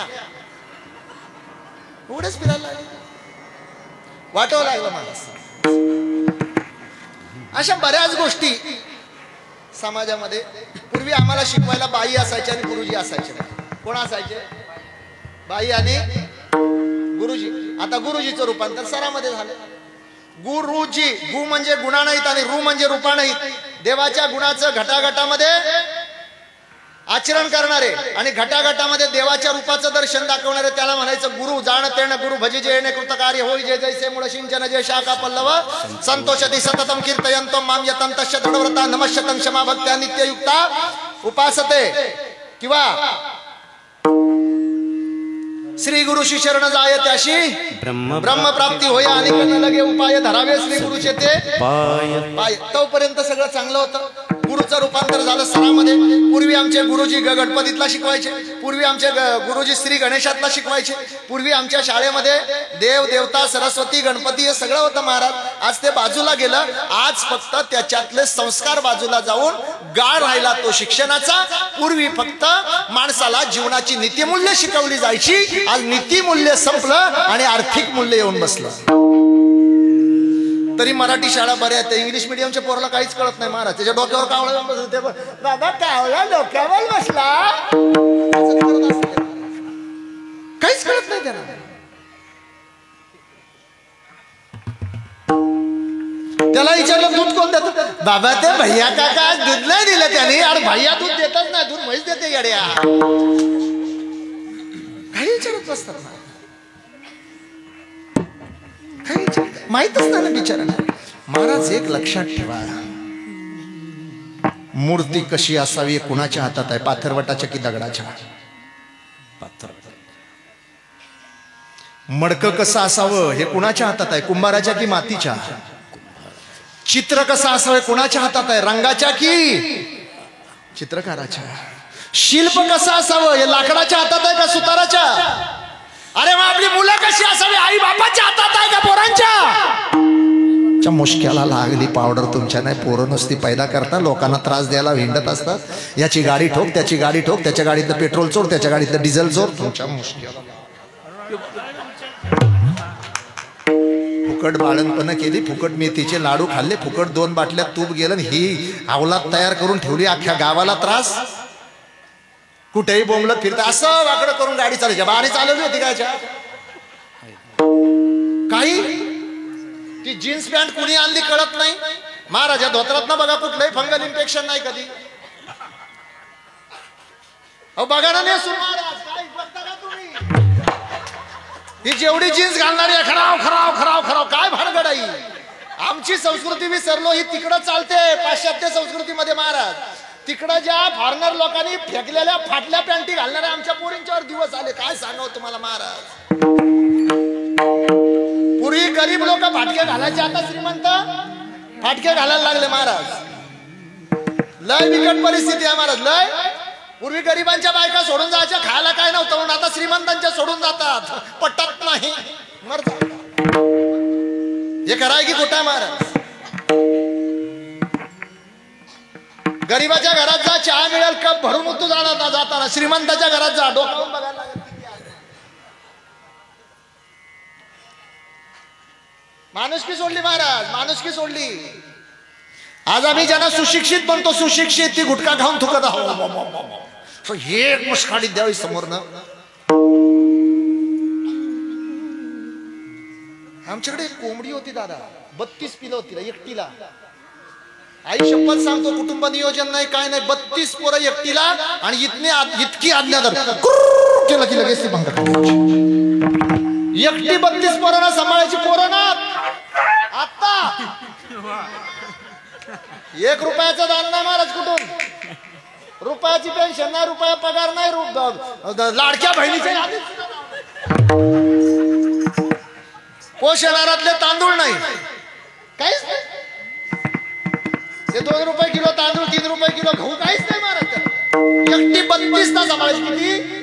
पुढेच फिरायला लागले, वाटव लागलं माणूस. अशा बऱ्याच गोष्टी समाजामध्ये. पूर्वी आम्हाला शिकवायला बाई असायची आणि गुरुजी असायचे. कोण असायचे? बाई आणि गुरुजी. आता गुरुजीचं रूपांतर सरामध्ये झालं. गुरुजी, गु म्हणजे गुणा नाहीत आणि रू म्हणजे रूपा नाहीत. देवाच्या गुणाचं घटाघटामध्ये आचरण करणारे आणि घटाघटामध्ये देवाच्या रूपाचं दर्शन दाखवणारे त्याला म्हणायचं गुरु. जाण तेण गुरु भजी जे कृतकार्य होई जे जैसे मूळ सिंचन जे शाखा पल्लव संतोषती सततम कीर्तयंतो माम यतंतश्च दृढव्रता नमश्यतं क्षमा भक्त्या नित्ययुक्ता उपासते. किंवा श्री गुरुशी शरण जाय त्याशी ब्रह्म प्राप्ती होय आणि लगे उपाय धरावे श्री गुरुचे ते पाय. तोपर्यंत सगळं चांगलं होतं. गुरुचं रूपांतर झालं सरामध्ये. पूर्वी आमचे गुरुजी गणपतीतला शिकवायचे, पूर्वी आमचे गुरुजी श्री गणेशातला शिकवायचे, पूर्वी आमच्या शाळेमध्ये देव देवता सरस्वती गणपती हे सगळं होतं महाराज. आज ते बाजूला गेलं. आज फक्त त्याच्यातले संस्कार बाजूला जाऊन गाळ राहिला तो शिक्षणाचा. पूर्वी फक्त माणसाला जीवनाची नीतिमूल्य शिकवली जायची. आज नीतिमूल्य संपलं आणि आर्थिक मूल्य येऊन बसलं. तरी मराठी शाळा बऱ्या आहेत. इंग्लिश मिडियमच्या पोराला काहीच कळत नाही महाराज. त्याच्या डोक्यावर कावळा जाऊन बसले, दादा कावळा डोक्यावर बसला, काहीच कळत नाही त्यांना. त्याला विचारलं दूध कोण देतं? बाबा ते भैया काका दूध नाही दिलं त्याने. अरे भैया दूध देतच नाही, दूध म्हैस देते येड्या. काही विचारत बसतात ना, माहितच नाही ना बिचारांना. महाराज एक लक्षात ठेवा, मूर्ती कशी असावी कुणाच्या हातात आहे? पाथरवटाच्या की दगडाच्या? मडकं कसं असावं हे कुणाच्या हातात आहे? कुंभाराच्या की मातीच्या? चित्र कसं असावं कुणाच्या हातात आहे? रंगाच्या की चित्रकाराच्या? शिल्प कसं असावं हे लाकडाच्या हातात आहे का सुताराच्या? अरे मग आपली मुलं कशी असावी? आई बापाच्या हातात आहे का पोरांच्या? मुश्क्याला लागली पावडर तुमच्या नाही. पोरं नुसती पैदा करता, लोकांना त्रास द्यायला हिंडत असतात. याची गाडी ठोक, त्याची गाडी ठोक, त्याच्या गाडीतलं पेट्रोल चोर, त्याच्या गाडीतलं डिझेल चोर. तुमच्या मुश्क्याला फुकट बाळणपण केली, फुकट मेथीचे लाडू खाल्ले, फुकट 2 बाटल्या तूप गेलं, ही अवलाद तयार करून ठेवली, अख्ख्या गावाला त्रास. कुठेही बोंबलत फिरत असं वाकडं करून गाडी चालायची. बाणी चालवली होती कायच्या काही. ती जीन्स पॅन्ट कुणी आणली कळत नाही. महाराजा धोत्रात ना बघा, कुठलंही फंगल इन्फेक्शन नाही कधी. अहो बघा ना नेसून महाराज, काय बघता का तुम्ही? ही जेवढी जीन्स घालणारी आहे, खराव खराव खराव खराव, काय भानगड आहे. आमची संस्कृती विसरलो. ही तिकडं चालते पाश्चात्य संस्कृतीमध्ये महाराज. तिकडं ज्या फॉरेनर लोकांनी फेकलेल्या फाटल्या पॅन्टी घालणाऱ्या आमच्या पोरींच्यावर दिवस आले. काय सांगावं तुम्हाला महाराज. पूर्वी गरीब लोक फाटके घालायचे, आता श्रीमंत फाटके घालायला लागले महाराज. लय बिकट परिस्थिती आहे महाराज, लय. पूर्वी गरिबांच्या बायका सोडून जायच्या, खायला काय नव्हतं म्हणून आता श्रीमंतांच्या सोडून जातात. पटत नाही मर जा. हे कराय की कुठं महाराज. गरीबाच्या घरात जा, चहा मिळेल कप भरून उतू जाणार जाताना. श्रीमंताच्या घरात जा, डोकावून बघायला. माणुसकी सोडली महाराज, माणुसकी सोडली. आज आम्ही ज्यांना सुशिक्षित म्हणतो, सुशिक्षित, ती गुटखा खाऊन थुकत आहोत. हे मुस्काडीत द्यावी समोरनं. आमच्याकडे एक कोंबडी होती दादा, 32 पिलं होती एकटीला. आई शपथ सांगतो, कुटुंब नियोजन नाही काय नाही, 32 पोरं एकटीला. आणि इतकी आज्ञाधर केलं की लगेच ती भंग करायची. एकटी 32 पोरांना सांभाळायची. पोरं ना आता 1 रुपयाचं दान नाही महाराज. कुठून रुपयाची पेन्शन नाही, रुपया पगार नाही, लाडक्या बहिणीच्या पोषणारातले तांदूळ नाही, काहीच नाही. ते 2 रुपये किलो तांदूळ, 3 रुपये किलो गहू, काहीच नाही महाराज. एकटी 32 तास सांभाळायची. किती.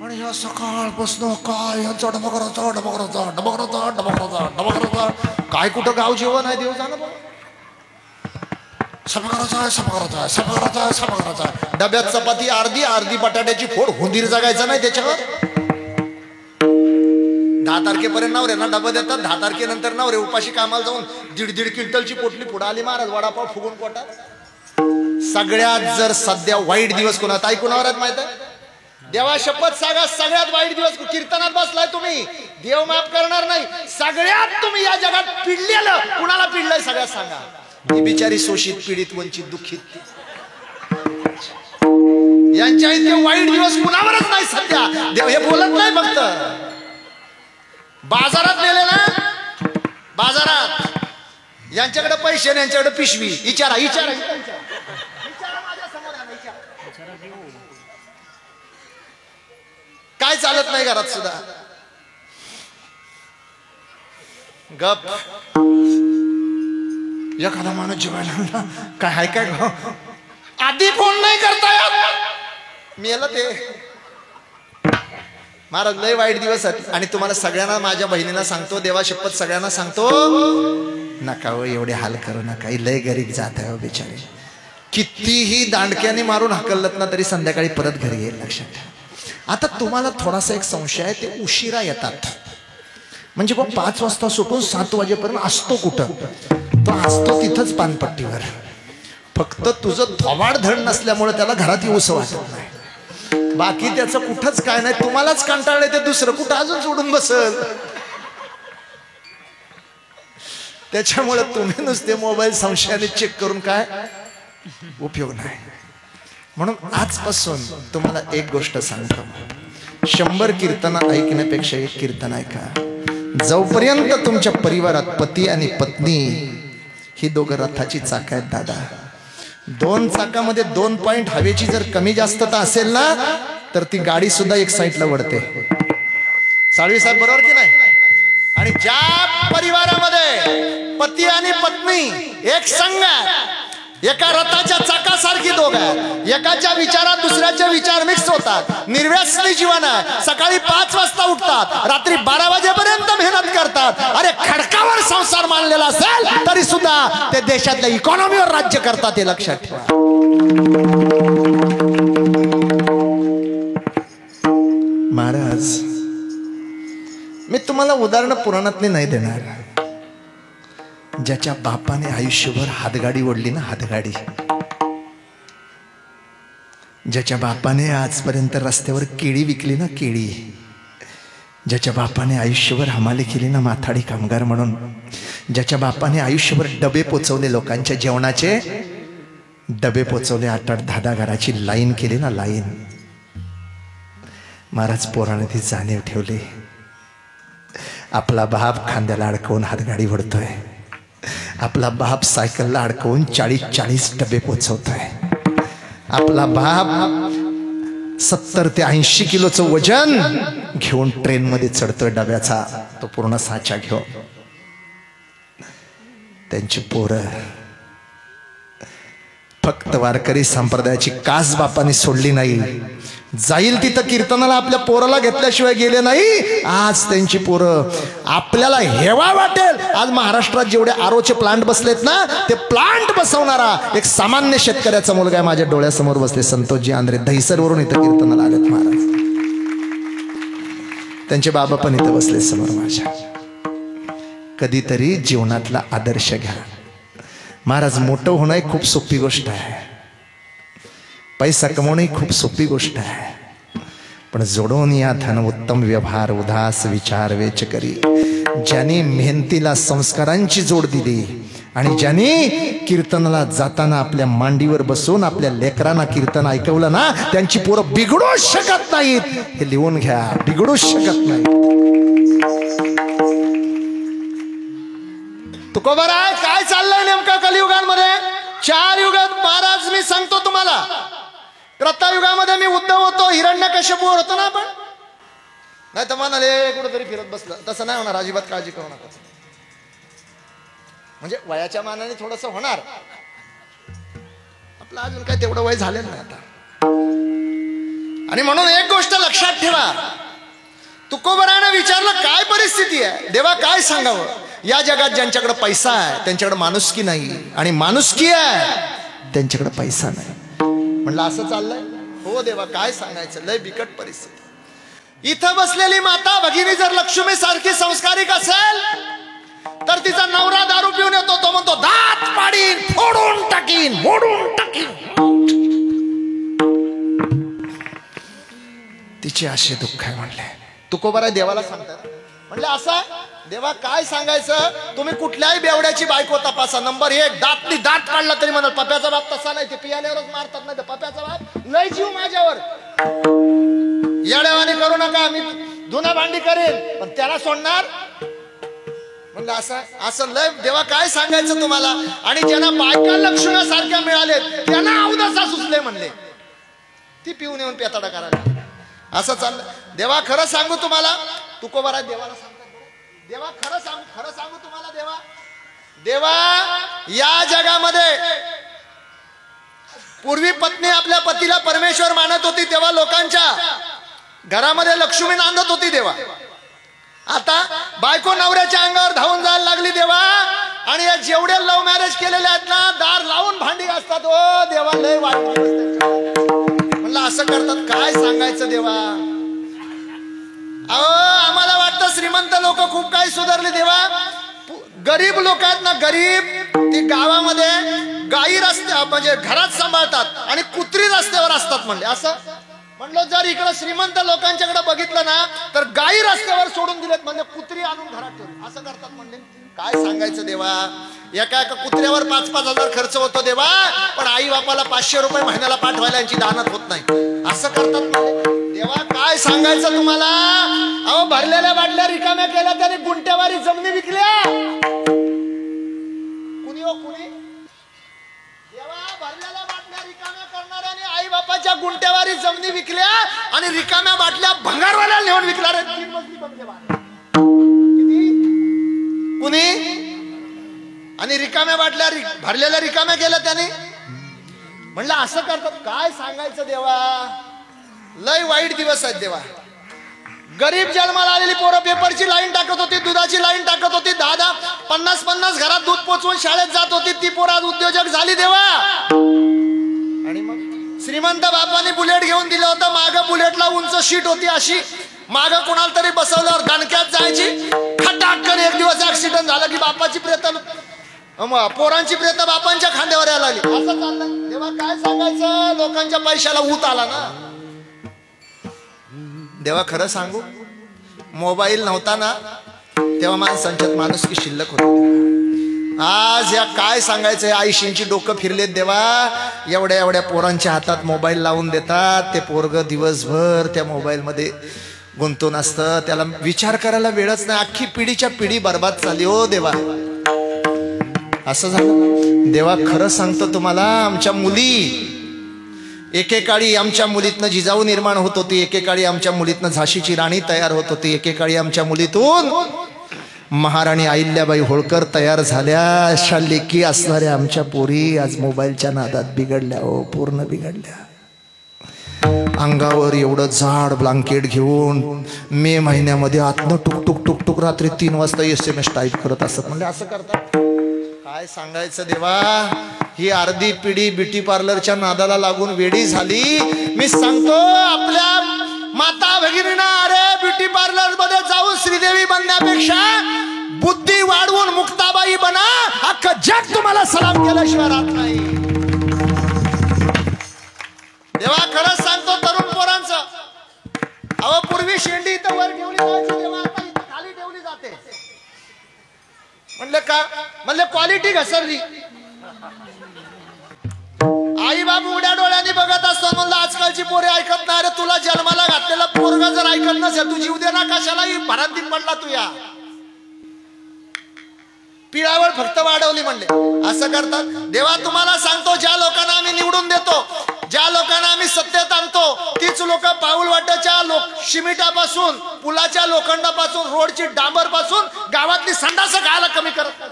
आणि या सकाळपासून काय डबकराचा डबकराचा डबकराचा डबकराचा डबकराचा. काय कुठं गाव जेवण आहे देव जाणं. सफाकराचा सफाकराचा सफाकराचा सफाकराचा. डब्यात चपाती अर्धी, अर्धी बटाट्याची फोड, हुंदीर जगायचा नाही त्याच्यावर. 10 तारखेपर्यंत नवऱ्यांना डबा देतात. 10 तारखेनंतर नवरे उपाशी कामाला जाऊन 1.5 क्विंटलची पोटली पुढे आली महाराज. वडापाव फुगून पोटात. सगळ्यात जर सध्या वाईट दिवस कोणात ऐकून माहित आहे. देवा शपथ सांगा, सगळ्यात वाईट दिवस. कीर्तनात बसलाय तुम्ही, देव माफ करणार नाही. सगळ्यात तुम्ही या जगात पिडलेलं कुणाला पिडलंय सगळ्यात सांगा. ती बिचारी शोषित, पीडित, वंचित, दुःखित. यांच्या इतके वाईट दिवस कुणावरच नाही सध्या. देव हे बोलत नाही. फक्त बाजारात नेले ना, बाजारात यांच्याकडे पैसे आणि यांच्याकडे पिशवी. विचारा विचारा काय चालत नाही घरात सुद्धा. गप. एखादा माणूस जेवायला काय हाय काय आधी फोन नाही करता येत. मेलं ते महाराज. लय वाईट दिवस आहेत. आणि तुम्हाला सगळ्यांना, माझ्या बहिणीला सांगतो, देवा शपथ सगळ्यांना सांगतो, नका हो एवढे हाल करू नका. लय गरीब जात आहे बिचारे. कितीही दांडक्याने मारून हकलत ना तरी संध्याकाळी परत घरी येईल. लक्षात ठेवा. आता तुम्हाला थोडासा एक संशय आहे, ते उशिरा येतात. म्हणजे 5 वाजता सुटून 7 वाजेपर्यंत असतो कुठं. तो असतो तिथंच पानपट्टीवर. फक्त तुझं थोबाड धड नसल्यामुळे त्याला घरात येऊसं वाटत नाही. बाकी त्याचं कुठंच काय नाही. तुम्हालाच कंटाळले ते दुसरं कुठं अजून सोडून बसल. त्याच्यामुळे तुम्ही नुसते मोबाईल संशयाने चेक करून काय उपयोग नाही. म्हणून आजपासून तुम्हाला एक गोष्ट सांगतो, 100 कीर्तनं ऐकण्यापेक्षा एक कीर्तन ऐका. जोपर्यंत तुमच्या परिवारात पती आणि पत्नी ही दोघं रथाची चाक आहेत दादा. 2 चाकामध्ये 2 पॉइंट हवेची जर कमी जास्तता असेल ना, तर ती गाडी सुद्धा एक साईडला वळते. साळवी साहेब बरोबर की नाही. आणि ज्या परिवारामध्ये पती आणि पत्नी एक संघ, एका रथाच्या चाकासारखी दोघं, एकाच्या विचारात दुसऱ्याचे विचार मिक्स होतात. निर्व्यसनी जीवन आहे. सकाळी 5 वाजता उठतात, रात्री 12 वाजेपर्यंत मेहनत करतात. अरे खडकावर संसार मानलेला असेल तरी सुद्धा ते देशातल्या इकॉनॉमीवर राज्य करतात. हे लक्षात ठेवा. महाराज, मी मी तुम्हाला उदाहरण पुराणातले नाही देणार. ज्याच्या बापाने आयुष्यभर हातगाडी ओढली ना, हातगाडी, ज्याच्या बापाने आजपर्यंत रस्त्यावर केळी विकली ना, केळी, ज्याच्या बापाने आयुष्यभर हमाली केली ना, माथाडी कामगार म्हणून, ज्याच्या बापाने आयुष्यभर डबे पोचवले, लोकांच्या जेवणाचे डबे पोचवले, 8-8, 10-10 घराची लाईन केली ना, लाईन. महाराज पोराने ती जाणीव ठेवली, आपला बाप खांद्याला अडकवून हातगाडी ओढतोय, आपला बाप सायकलला अडकवून 40-40 डबे पोचवतोय, आपला बाप 70 ते 80 किलोचं वजन घेऊन ट्रेनमध्ये चढतोय डब्याचा, तो पूर्ण साचा घेऊन. त्यांची पोरं फक्त वारकरी संप्रदायाची कास बापाने सोडली नाही, जाईल तिथं कीर्तनाला आपल्या पोराला घेतल्याशिवाय गेले नाही. आज त्यांची पोरं आपल्याला हेवा वाटेल. आज महाराष्ट्रात जेवढे आरोचे प्लांट बसलेत ना, ते प्लांट बसवणारा एक सामान्य शेतकऱ्याचा मुलगा आहे माझ्या डोळ्यासमोर बसले, संतोषजी आंद्रे, दहिसरवरून इथं कीर्तनाला आलेत महाराज. त्यांचे बाबा पण इथं बसले समोर माझ्या. कधीतरी जीवनातला आदर्श घ्या महाराज. मोठं होणं ही खूप सोपी गोष्ट आहे, पैसा कमवणं ही खूप सोपी गोष्ट आहे, पण जोडून या धन उत्तम व्यवहार उदास विचार वेच करी. ज्यांनी मेहनतीला संस्कारांची जोड दिली आणि ज्यांनी कीर्तनाला जाताना आपल्या मांडीवर बसून आपल्या लेकरांना कीर्तन ऐकवलं ना, त्यांची पोरं बिघडूच शकत नाहीत. हे लिहून घ्या, बिघडूच शकत नाहीत. तुकोबाराय, काय चाललंय नेमकं कलियुगांमध्ये? 4 युगात महाराज मी सांगतो तुम्हाला. त्रेतायुगामध्ये मी उद्धव होतो, हिरण्यकश्यप होतो ना आपण, नाही तर म्हणाले कुठेतरी फिरत बसलं. तसं नाही होणार, अजिबात काळजी करू नका. म्हणजे वयाच्या मानाने थोडस होणार, आपलं अजून काय तेवढं वय झालेलं नाही आता. आणि म्हणून एक गोष्ट लक्षात ठेवा, तुकोबारानं विचारलं काय परिस्थिती आहे, देवा काय सांगावं. या जगात ज्यांच्याकडे पैसा आहे त्यांच्याकडे माणुसकी नाही, आणि माणुसकी आहे त्यांच्याकडे पैसा नाही. म्हणलं असं चाललंय? हो देवा, काय सांगायचं, लय बिकट परिस्थिती. इथं बसलेली माता भगिनी जर लक्ष्मी सारखी संस्कारिक असेल तर तिचा नवरा दारू पिऊन येतो, तो म्हणतो दात पाडीन, फोडून टाकीन, मोडून टाकीन. तिचे असे दुःख आहे. म्हणले तुकोबाराय देवाला सांगतात. म्हणले असं देवा काय सांगायचं, तुम्ही कुठल्याही बेवड्याची बायको तपासा. नंबर 1, दातनी दात काढला तरी म्हणाल पप्याचा बाप तसा नाही, ते पियाल्यावरच मारतात. नाही तर पप्याचा बाप लय जीव माझ्यावर, येड्यावानी करू नका, मी धुना भांडी करेन, पण त्याला सोडणार. म्हणलं असं लय देवा काय सांगायचं तुम्हाला. आणि ज्यांना बायका लक्ष्मीसारख्या मिळालेत त्यांना अवदसा सुचले. म्हणले ती पिऊन येऊन पेताडा करायला. असं चाललं. देवा खरं सांगू तुम्हाला, तुकोबाराय देवाला सांगतात, देवा खरं सांगू तुम्हाला, देवा या जगामध्ये पूर्वी पत्नी आपल्या पतीला परमेश्वर मानत होती, तेव्हा लोकांच्या घरामध्ये लक्ष्मी नांदत होती देवा. आता बायको नवऱ्याच्या अंगावर धावून जायला लागली देवा. आणि या जेवढे लव्ह मॅरेज केलेले आहेत ना, दार लावून भांडी घासतात. ओ देवा लय वाईट. म्हणलं असं करतात, काय सांगायचं देवा. अहो आम्हाला वाटतं श्रीमंत लोक खूप काही सुधारले देवा. गरीब लोक आहेत ना, गरीब, ती गावामध्ये गाई रस्त्या म्हणजे घरात सांभाळतात आणि कुत्री रस्त्यावर असतात. म्हणले असं म्हणलं, जर इकडे श्रीमंत लोकांच्याकडे बघितलं ना तर गाई रस्त्यावर सोडून दिलेत, म्हणजे कुत्री आणून घरात ठेवून असं करतात. म्हणले काय सांगायचं देवा. एका कुत्र्यावर 5-5 हजार खर्च होतो देवा, पण आई बापाला 500 रुपये महिन्याला पाठवायला यांची दानत होत नाही. असं करतात देवा. काय सांगायचं तुम्हाला. अहो भरलेल्या बाटल्या रिकाम्या केल्या, त्याने गुंट्यावारी जमिनी विकल्या. कुणी हो कुणी देवा, भरलेल्या बाटल्या रिकाम्या करणाऱ्याने आई बापाच्या गुंट्यावारी जमिनी विकल्या आणि रिकाम्या बाटल्या भंगारवाल्याला नेऊन विकणार. 3 मजली बंगले बांधले. कुणी आणि रिकाम्या बाटल्या भरलेल्या रिकाम्या केल्या त्याने. म्हणलं असं करतात. काय सांगायचं देवा, लय वाईट दिवस आहेत देवा. गरीब जन्माला आलेली पोरं पेपरची लाईन टाकत होती, दुधाची लाईन टाकत होती, 10-10, 50-50 घरात दूध पोचवून शाळेत जात होती. ती पोरं आज उद्योजक झाली देवा. आणि मग श्रीमंत बापाने बुलेट घेऊन दिलं होतं, मागं बुलेटला उंच सीट होती अशी, मागं कोणाला तरी बसवल्यावर दणक्यात जायची, खटाकन एक दिवस ऍक्सिडेंट झाला की बापाची प्रेत पोरांची प्रेत बापांच्या खांद्यावर यायला लागली. असं चाललं. तेव्हा काय सांगायचं, लोकांच्या पैशाला ऊत आला ना. देवा खरं सांगू, मोबाईल नव्हता ना तेव्हा माणसांच्यात माणुसकी शिल्लक होती. आज या काय सांगायचं, आईशींची डोकं फिरलेत देवा. एवढ्या एवढ्या पोरांच्या हातात मोबाईल लावून देतात, ते पोरग दिवसभर त्या मोबाईल मध्ये गुंतून असतं, त्याला विचार करायला वेळच नाही. अख्खी पिढीच्या पिढी बर्बाद झाली हो देवा. असं झालं. देवा खरं सांगतो तुम्हाला, आमच्या मुली एकेकाळी आमच्या मुलीतनं जिजाऊ निर्माण होत होती, एकेकाळी आमच्या मुलीतनं झाशीची राणी तयार होत होती, एकेकाळी आमच्या मुलीतून महाराणी अहिल्याबाई होळकर तयार झाल्या. अशा लेकी असणाऱ्या आमच्या पोरी आज मोबाईलच्या नादात बिघडल्या हो, पूर्ण बिघडल्या. अंगावर एवढं जाड ब्लँकेट घेऊन मे महिन्यामध्ये आतनं टुक टुक टुक टुक रात्री 3 वाजता SMS टाईप करत असत. म्हणजे असं करतात. काय सांगायचं देवा, ही अर्धी पिढी ब्युटी पार्लरच्या नादाला लागून वेडी झाली. मी सांगतो आपल्या माता भगिनींना, अरे ब्युटी पार्लर मध्ये जाऊन श्रीदेवी बनण्यापेक्षा बुद्धी वाढवून मुक्ताबाई बना. अख्खं जग तुम्हाला सलाम केल्याशिवाय राहत नाही. देवा खरंच सांगतो तरुण पोरांचं, अहो पूर्वी शेंडी इथं वर ठेवली जायची, तेव्हा आता इथं खाली ठेवली जाते. म्हणलं का, म्हणलं क्वालिटी घसरली. आई बाप उघड्या डोळ्यांनी बघत असतो. म्हणलं आजकालची पोरे ऐकत नाही. अरे तुला जन्माला घातलेला पोरगा जर ऐकत नसेल, तू जीव दे ना, कशालाही भरांतीत पडला तू. या पिळावर फक्त वाढवली म्हणले. असं करतात. देवा तुम्हाला सांगतो, ज्या लोकांना आम्ही निवडून देतो, ज्या लोकांना आम्ही सत्तेत आणतो, तीच लोक पाऊल वाटाच्या शिमिटापासून, पुलाच्या लोखंडापासून, रोडची डांबर पासून गावातली संडास खायला कमी करत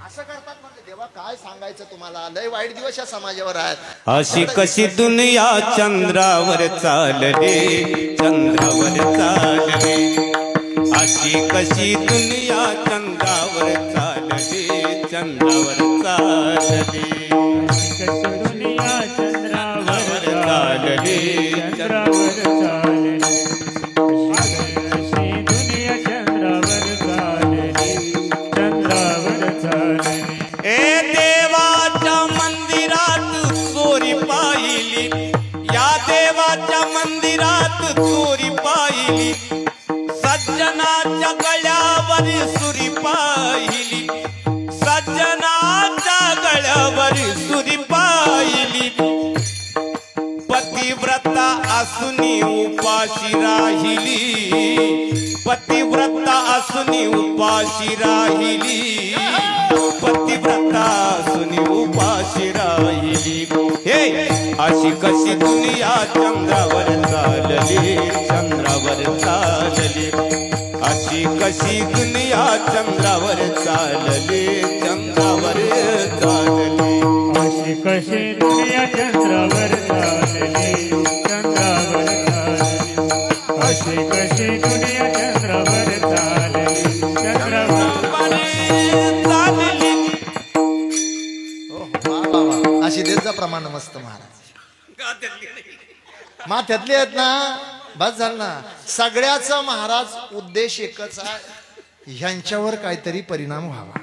असं करतात. म्हणजे देवा काय सांगायचं तुम्हाला, लय वाईट दिवस या समाजावर आहेत. अशी कशी दुनिया चंद्रावर चालले, चंद्रावर चालले. अशी कशी दुनिया चंद्रावर चालले, चंद्रावर चालले. चोरी पाहिली, सज्जनाच्या गळ्यावर सुरी पाहिली, सज्जनाच्या गळ्यावर सुरी पाहिली. पतिव्रता असुनी उपाशी राहिली, पतिव्रता असुनी उपाशी राहिली, पतिव्रता असुनी उपाशी राहिली. हे अशी कशी दुनिया चंद्रावर चालली, चंद्रावर चालली. अशी कशी दुनिया चंद्रावर चालली, चंद्रावर चालली. अशी कशी दुनिया चंद्रावर चालली, चंद्रावर चालली. अशी कशी दुनिया चंद्रावर चालली, चंद्रावर चालली. अशी देजा प्रमाण मस्त महाराज माथ्यातले आहेत ना, बस झालं ना. सगळ्याचा महाराज उद्देश एकच आहे, ह्यांच्यावर काहीतरी परिणाम व्हावा.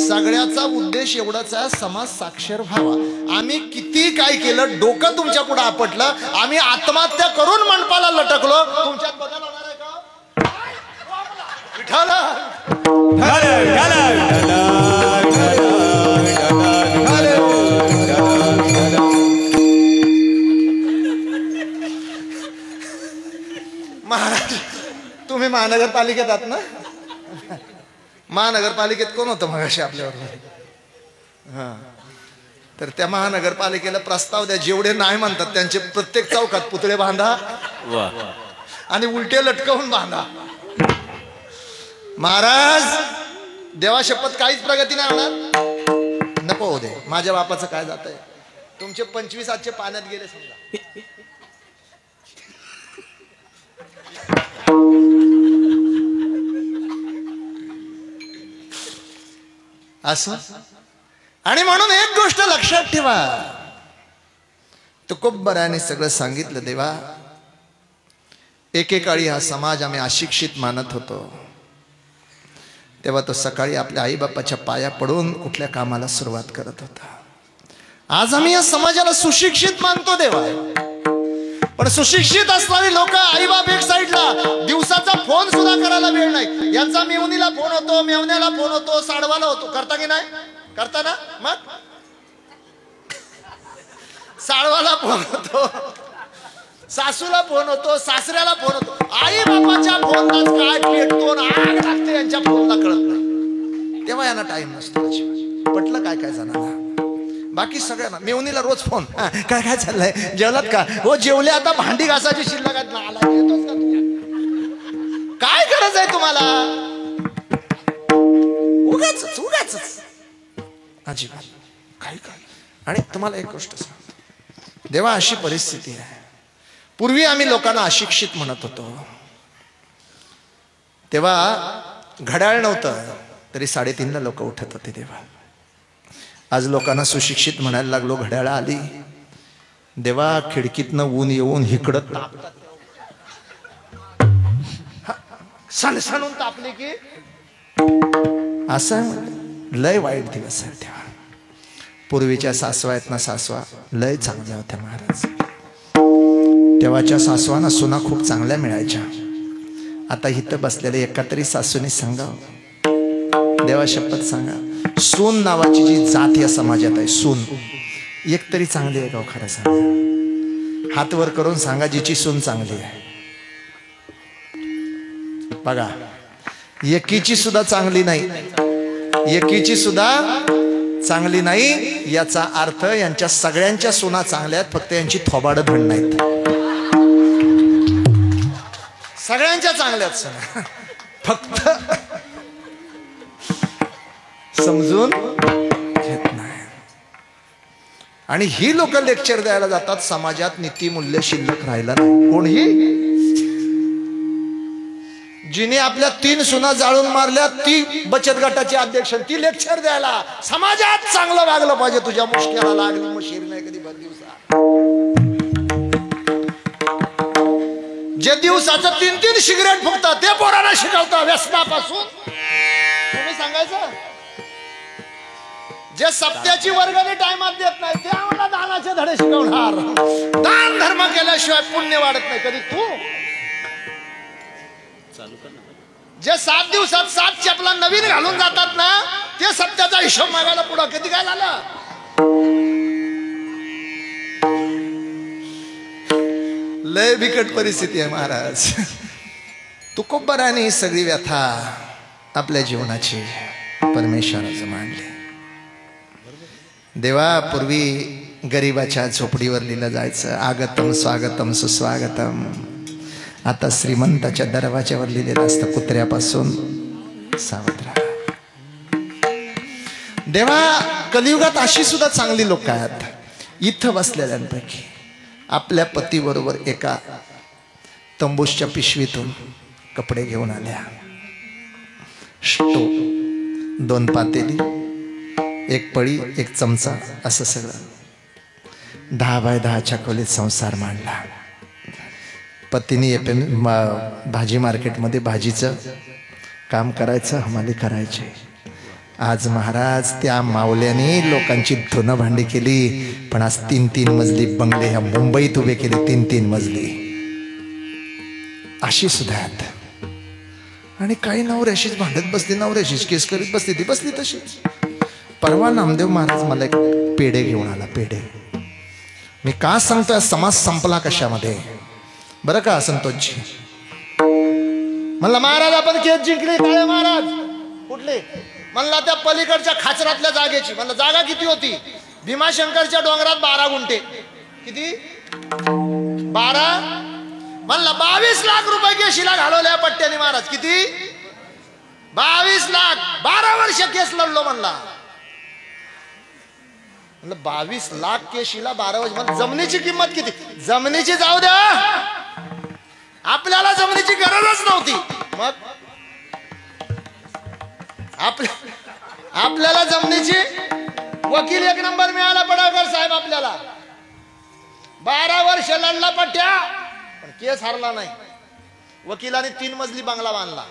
सगळ्याचा उद्देश एवढाच आहे, समाज साक्षर व्हावा. आम्ही किती काय केलं, डोकं तुमच्या पुढे आपटलं, आम्ही आत्महत्या करून मंडपाला लटकलो, तुमच्यात बदल होणार आहे का? महाराज तुम्ही महानगरपालिकेत आहात ना? महानगरपालिकेत कोण होतं मगाशी आपल्याबरोबर? हा, तर त्या महानगरपालिकेला प्रस्ताव द्या, जेवढे नाही म्हणतात त्यांचे प्रत्येक चौकात पुतळे बांधा आणि उलटे लटकवून बांधा. महाराज देवा शपथ काहीच प्रगती नाही होणार. नको हो दे, माझ्या बापाचं काय जात आहे. तुमचे 25 आजचे पाण्यात गेले समजा. असं आणि म्हणून एक गोष्ट लक्षात ठेवा, तुकोबराने सगळं सांगितलं. देवा, एकेकाळी हा समाज आम्ही अशिक्षित मानत होतो, तेव्हा तो सकाळी आपल्या आईबापाच्या पाया पडून कुठल्या कामाला सुरुवात करत होता. आज आम्ही या समाजाला सुशिक्षित मानतो देवा, पण सुशिक्षित असणारी लोक आईबाप एक साईडला, दिवसाचा फोन सुद्धा करायला वेळ नाही. यांचा मेवणीला फोन होतो, मेवण्याला फोन होतो, साडवाला होतो. करता की नाही? करता ना? मग साडवाला फोन होतो, सासूला फोन होतो, सासऱ्याला फोन होतो. आई बापाच्या फोनलाच काय पेटतो, आग लागते यांच्या फोनला, कळत नाही. तेव्हा यांना टाइम नसतो. पटलं काय काय जणांना. बाकी सगळ्यांना मेवणीला रोज फोन, काय काय चाललंय, जेवलात का? हो जेवले, आता भांडी घासाची शिल्लक आहेत. काय गरज आहे तुम्हाला? उगाच उगाच अजिबात काय काय. आणि तुम्हाला एक गोष्ट सांगतो, देवा अशी परिस्थिती आहे. पूर्वी आम्ही लोकांना अशिक्षित म्हणत होतो, तेव्हा घड्याळ नव्हतं तरी 3:30ला लोक उठत होते. देवा, आज लोकांना सुशिक्षित म्हणायला लागलो, घड्याळ आली. देवा, खिडकीतनं ऊन येऊन इकडं सणसणून तापले की असं लय वाईट दिवस आहे. तेव्हा पूर्वीच्या सासवा आहेत ना, सासवा लय चांगल्या होत्या महाराज. तेव्हाच्या सासवांना सुना खूप चांगल्या मिळायच्या. आता इथं बसलेल्या एका तरी सासूने सांगावं, देवा शपथ सांगा, सून नावाची जी जात या समाजात आहे, सून एक तरी चांगली आहे का? खरं सांगा, हात वर करून सांगा जिची सून चांगली आहे. बघा, एकीची सुद्धा चांगली नाही, एकीची सुद्धा चांगली नाही, याचा अर्थ यांच्या सगळ्यांच्या सुना चांगल्या आहेत, फक्त यांची थोबाडं धड नाहीत. सगळ्यांच्या चांगल्यात सुना, फक्त समजून घेत नाही. आणि ही लोक लेक्चर द्यायला जातात, समाजात नीतिमूल्य शिल्लक राहिला नाही. कोणीही जिने आपल्या 3 सुना जाळून मारल्या, ती बचत गटाची अध्यक्ष, ती लेक्चर द्यायला, समाजात चांगलं वागलं पाहिजे. तुझ्या मुश्किला लागली मशीर नाही कधी भर दिवसा. जे दिवसाचं 3-3 सिगरेट फुकतात ते पोरांना शिकवता व्यसनापासून. तुम्ही सांगायचं, जे सप्त्याची वर्गणी टायमात देत नाही ते आम्हाला दानाचे धडे शिकवणार. दान धर्म केल्याशिवाय पुण्य वाढत नाही कधी. तू जे 7 दिवसात 7 चपला नवीन घालून जातात ना, ते सप्त्याचा हिशोब मागायला पुढं कधी काय झालं? लय बिकट परिस्थिती आहे महाराज. तुकोबराने ही सगळी व्यथा आपल्या जीवनाची परमेश्वराचं मांडली. देवा, पूर्वी गरीबाच्या झोपडीवर लिहिलं जायचं, आगतम स्वागतम सुस्वागतम. आता श्रीमंताच्या दरवाजावर लिहिलेलं असतं, कुत्र्यापासून सावध राहा. देवा, कलियुगात अशी सुद्धा चांगली लोक आहेत. इथं बसलेल्यांपैकी आपल्या पतीबरोबर एका तंबूच्या पिशवीतून कपडे घेऊन आल्या, स्टो, 2 पातेली, 1 पळी, 1 चमचा, असं सगळं 10 बाय 10च्या खोलीत संसार मांडला. पतीने भाजी मार्केटमध्ये भाजीचं काम करायचं, हमाली करायचे. आज महाराज त्या मावल्याने लोकांची धुणं भांडी केली, पण आज 3-3 मजली बंगले ह्या मुंबईत उभे केले, 3-3 मजली. अशी सुद्धा आहेत. आणि काही नवऱ्याशीच भांडत बसली, नवऱ्याशीच केस करीत बसली, ती बसली तशीच. परवा नामदेव महाराज मला एक पेढे घेऊन आला. पेढे मी का सांगतोय, समाज संपला कशामध्ये बरं का संतोषजी? म्हणलं महाराज आपण केस जिंकली. काय महाराज? कुठले? म्हणला त्या पलीकडच्या खाचरातल्या जागेची. म्हणलं जागा किती होती? भीमाशंकरच्या डोंगरात 12 गुंठे. किती? 12. म्हणलं 22 लाख रुपये केशीला घालवल्या पट्ट्याने महाराज. किती? 22 लाख. 12 वर्ष केस लढलो. म्हणला 22 लाख केशीला 12 वर्ष. म्हणजे जमिनीची किंमत किती? जमिनीची जाऊ द्या, आपल्याला जमिनीची गरजच नव्हती. मग आपल्याला जमिनीची वकील 1 नंबर मिळाला पडाळकर साहेब आपल्याला. 12 वर्ष लढला पट्ट्या, पण केस हारला नाही. वकिलाने 3 मजली बंगला बांधला.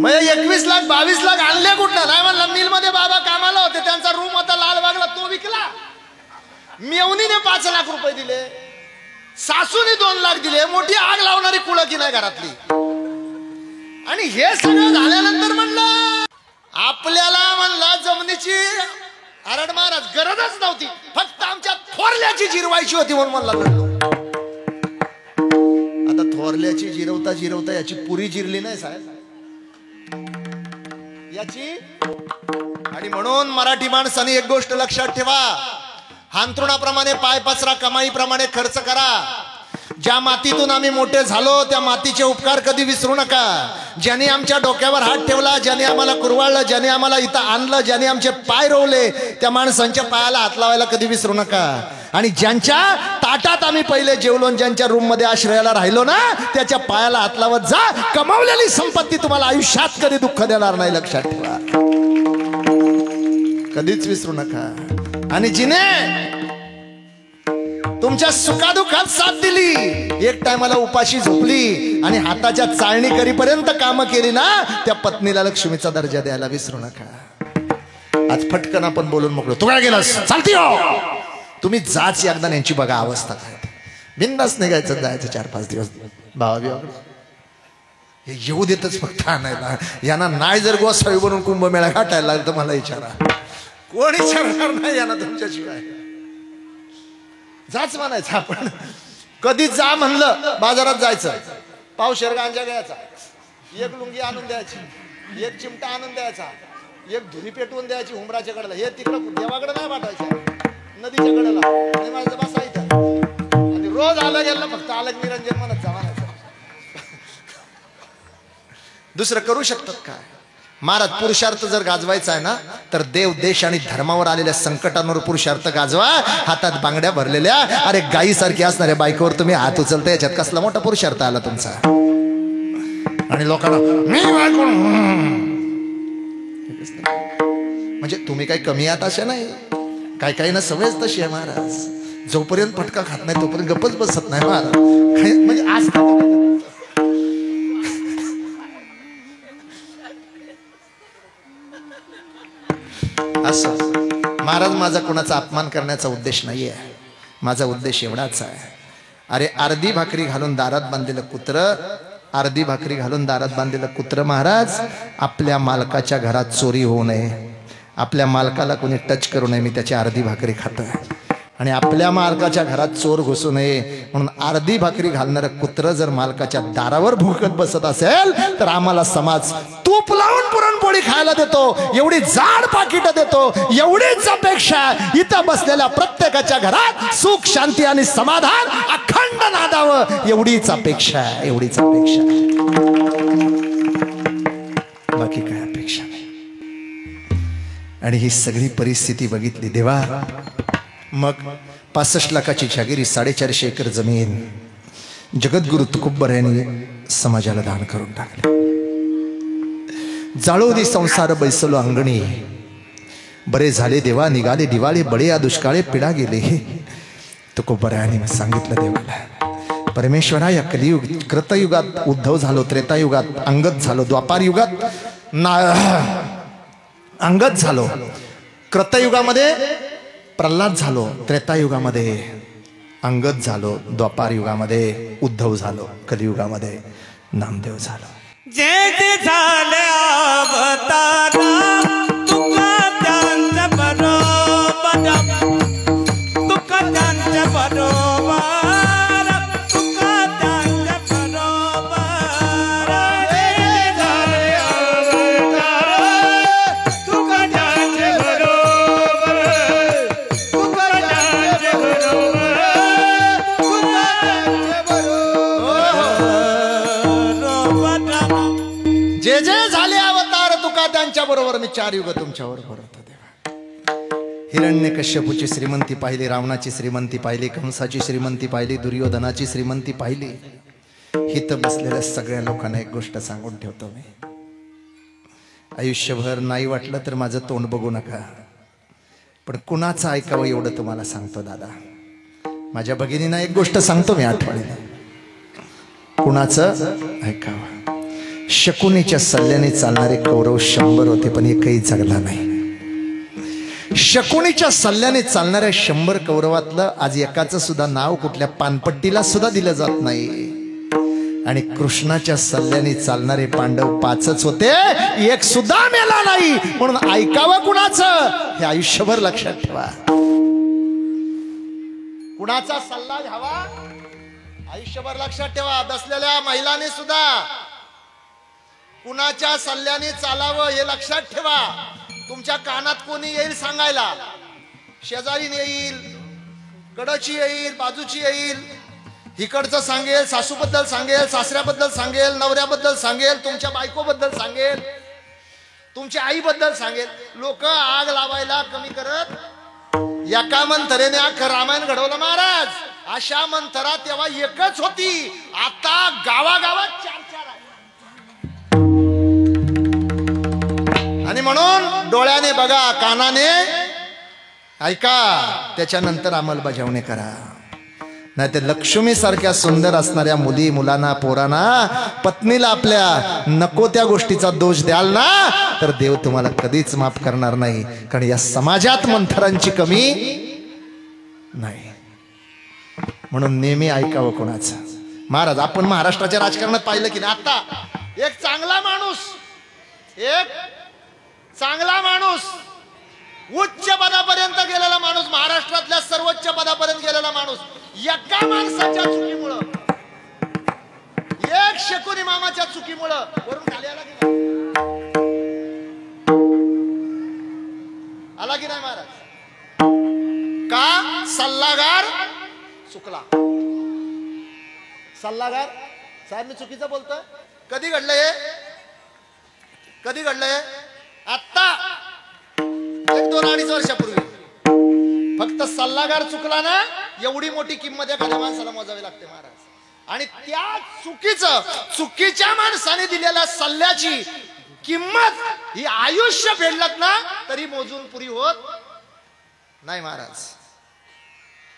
मग 21 लाख 22 लाख आणले कुठं? नाही म्हणला मिल मध्ये बाबा कामाला होते, त्यांचा रूम होता लालबागला, तो विकला. मेवणीने 5 लाख रुपये दिले, सासूने 2 लाख दिले. मोठी आग लावणारी कुळं की नाही घरातली. आणि हे सगळं झाल्यानंतर म्हणलं आपल्याला म्हणला जमिनीची आरड महाराज गरजच नव्हती, फक्त आमच्या थोरल्याची जिरवायची होती म्हणून म्हणला लढलो. आता थोरल्याची जिरवता जिरवता याची पुरी जिरली नाही साहेब याची. आणि म्हणून मराठी माणसाने एक गोष्ट लक्षात ठेवा, हांतरुणाप्रमाणे पाय पसरा, कमाईप्रमाणे खर्च करा. ज्या मातीतून आम्ही मोठे झालो त्या मातीचे उपकार कधी विसरू नका. ज्याने आमच्या डोक्यावर हात ठेवला, ज्याने आम्हाला कुरवाळलं, ज्याने आम्हाला इथं आणलं, ज्याने आमचे पाय रोवले, त्या माणसांच्या पायाला हात लावायला कधी विसरू नका. आणि ज्यांच्या ताटात आम्ही पहिले जेवलो, ज्यांच्या रूम मध्ये आश्रयाला राहिलो ना, त्याच्या पायाला हात लावत जा. कमावलेली संपत्ती तुम्हाला आयुष्यात कधी दुःख देणार नाही, लक्षात ठेवा, कधीच विसरू नका. आणि जिने तुमच्या सुखादुखात साथ दिली, एक टायमाला उपाशी झोपली आणि हाताच्या चाळणी करीपर्यंत कामं केली ना, त्या पत्नीला लक्ष्मीचा दर्जा द्यायला विसरू नका. आज फटकन आपण बोलून मोकळो. तू काय गेलास? चालती हो तुम्ही जाच एकदा यांची बघा अवस्था काय. बिंदास निघायचं, जायचं 4-5 दिवस भावाबिवाकडे. हे येऊ देतच फक्त आणायला. यांना नाही जर गोसावी बनून कुंभमेळा गाठायला लागला तर मला विचारा, कोण विचारणार नाही यांना तुमच्याशिवाय. जाच म्हणायचं आपण. कधी जा म्हणलं बाजारात जायचं, पावशेर गांजा घ्यायचा, 1 लुंगी आणून द्यायची, 1 चिमटा आणून द्यायचा, 1 धुरी पेटवून द्यायची उंबराच्या कडेला. हे तिकडं देवाकडे नाही पाठवायचं, नदीच्या कडेला. आणि माझं बसायचं आणि रोज आलं गेलं फक्त आलक निरंजन म्हणत जा म्हणायचं. दुसरं करू शकतात काय महाराज? पुरुषार्थ जर गाजवायचा आहे ना, तर देव देश आणि धर्मावर आलेल्या संकटांवर पुरुषार्थ गाजवा. हातात बांगड्या भरलेल्या अरे गायीसारखी असणाऱ्या बायकोवर तुम्ही हात उचलता, याच्यात कसला मोठा पुरुषार्थ आला तुमचा. आणि लोकांना मी बायको म्हणजे तुम्ही काही कमी आहात अशा नाही. काही ना सवयच तशी आहे महाराज. जोपर्यंत फटका खात नाही तोपर्यंत गप्पच बसत नाही महाराज. म्हणजे आज असं महाराज, माझा कोणाचा अपमान करण्याचा उद्देश नाहीये. माझा उद्देश एवढाच आहे, अरे अर्धी भाकरी घालून दारात बांधलेलं कुत्र, अर्धी भाकरी घालून दारात बांधलेलं कुत्र महाराज, आपल्या मालकाच्या घरात चोरी होऊ नये, आपल्या मालकाला कोणी टच करू नये, मी त्याची अर्धी भाकरी खातोय. आणि आपल्या मालकाच्या घरात चोर घुसू नये म्हणून अर्धी भाकरी घालणारं कुत्र जर मालकाच्या दारावर भुकत बसत असेल, तर आम्हाला समाज तूप लावून पुरणपोळी खायला देतो, एवढी जाड पाकिटं देतो. एवढीच अपेक्षा इथं बसलेल्या प्रत्येकाच्या घरात सुख, शांती आणि समाधान अखंड नांदावं, एवढीच अपेक्षा, एवढीच अपेक्षा, बाकी काय अपेक्षा नाही. आणि ही सगळी परिस्थिती बघितली देवा, मग 65 लाखाची जागिरी, 450 एकर जमीन जगद्गुरु तुकोबर यांनी समाजाला दान करून टाकले. जाळोदी संसार बैसलो अंगणी, बरे झाले देवा निघाले दिवाळे, बळे या दुष्काळे पिढा गेले. तुकोबर यांनी सांगितलं देवाला, परमेश्वरा या कलियुग कृतयुगात उद्धव झालो, त्रेतायुगात अंगद झालो, द्वापार युगात अंगद झालो, कृतयुगामध्ये प्रल्हाद झालो, त्रेतायुगामध्ये अंगद झालो, द्वापार युगामध्ये उद्धव झालो, कलियुगामध्ये नामदेव झालो. जे जे झाले अवतार तुका त्यांच्या बरोबर, तुका त्यांच्या बरोबर, तुका त्यांच्या बरोबर. जे झाले अवतार तुका त्यांच्या बरोबर, तुका त्यांच्या बरोबर, तुका त्यांच्या बरोबर. जे जे झाले अवतार तुका त्यांच्या बरोबर, मी 4 युग तुमच्यावर भरवतो देवा. हिरण्यकश्यपूची श्रीमंती पाहिली, रावणाची श्रीमंती पाहिली, कंसाची श्रीमंती पाहिली, दुर्योधनाची श्रीमंती पाहिली. हित बसलेल्या सगळ्या लोकांना एक गोष्ट सांगून ठेवतो मी, आयुष्यभर नाही वाटलं तर माझं तोंड बघू नका, पण कुणाचं ऐकावं एवढं तुम्हाला सांगतो दादा. माझ्या भगिनींना एक गोष्ट सांगतो मी आठवणीने. कुणाचं ऐकावं. शकुनीच्या सल्ल्याने चालणारे कौरव 100 होते, पण एकही जगला नाही. शकुनीच्या सल्ल्याने चालणाऱ्या 100 कौरवातलं आज एकाचं सुद्धा नाव कुठल्या पानपट्टीला सुद्धा दिलं जात नाही. आणि कृष्णाच्या सल्ल्याने चालणारे पांडव 5च होते, एक सुद्धा मेला नाही. म्हणून ऐकावं कुणाचं हे आयुष्यभर लक्षात ठेवा. कुणाचा सल्ला घ्यावा आयुष्यभर लक्षात ठेवा. बसलेल्या महिलांनी सुद्धा कुणाच्या सल्ल्याने चालावं हे लक्षात ठेवा. तुमच्या कानात कोणी येईल सांगायला, शेजारीने येईल, कडची येईल, बाजूची येईल, इकडचं सांगेल, सासूबद्दल सांगेल, सासऱ्याबद्दल सांगेल, नवऱ्याबद्दल सांगेल, तुमच्या बायकोबद्दल सांगेल, तुमच्या आईबद्दल सांगेल. लोक आग लावायला कमी करत. एका मंथरेने अख्खं रामायण घडवलं महाराज. अशा मंथरा तेव्हा एकच होती, आता गावागावात 4-4 आहे. आणि म्हणून डोळ्याने बघा, कानाने ऐका, त्याच्यानंतर अंमलबजावणी करा. नाही ते लक्ष्मी सारख्या सुंदर असणाऱ्या मुली मुलांना पोरांना पत्नीला आपल्या नको त्या गोष्टीचा दोष द्याल ना, तर देव तुम्हाला कधीच माफ करणार नाही. कारण या समाजात मंथरांची कमी नाही. म्हणून नेहमी ऐकावं कोणाचं. महाराज आपण महाराष्ट्राच्या राजकारणात पाहिलं की नाही, आता एक चांगला माणूस उच्च पदापर्यंत गेलेला माणूस, महाराष्ट्रातल्या सर्वोच्च पदापर्यंत गेलेला माणूस, एका माणसाच्या चुकीमुळं, एक शकुनी मामाच्या चुकीमुळं वरून खाली आला की नाही महाराज? का? सल्लागार चुकला. सल्लागार साहेब मी चुकीचं बोलतोय. कधी घडलंय? आत्ता 1-2-2.5 वर्षापूर्वी. फक्त सल्लागार चुकला ना, एवढी मोठी किंमत एखाद्या माणसाला मोजावी लागते महाराज. आणि त्या चुकीच्या माणसाने दिलेल्या सल्ल्याची किंमत ही आयुष्य फेडलत ना तरी मोजून पुरी होत नाही महाराज,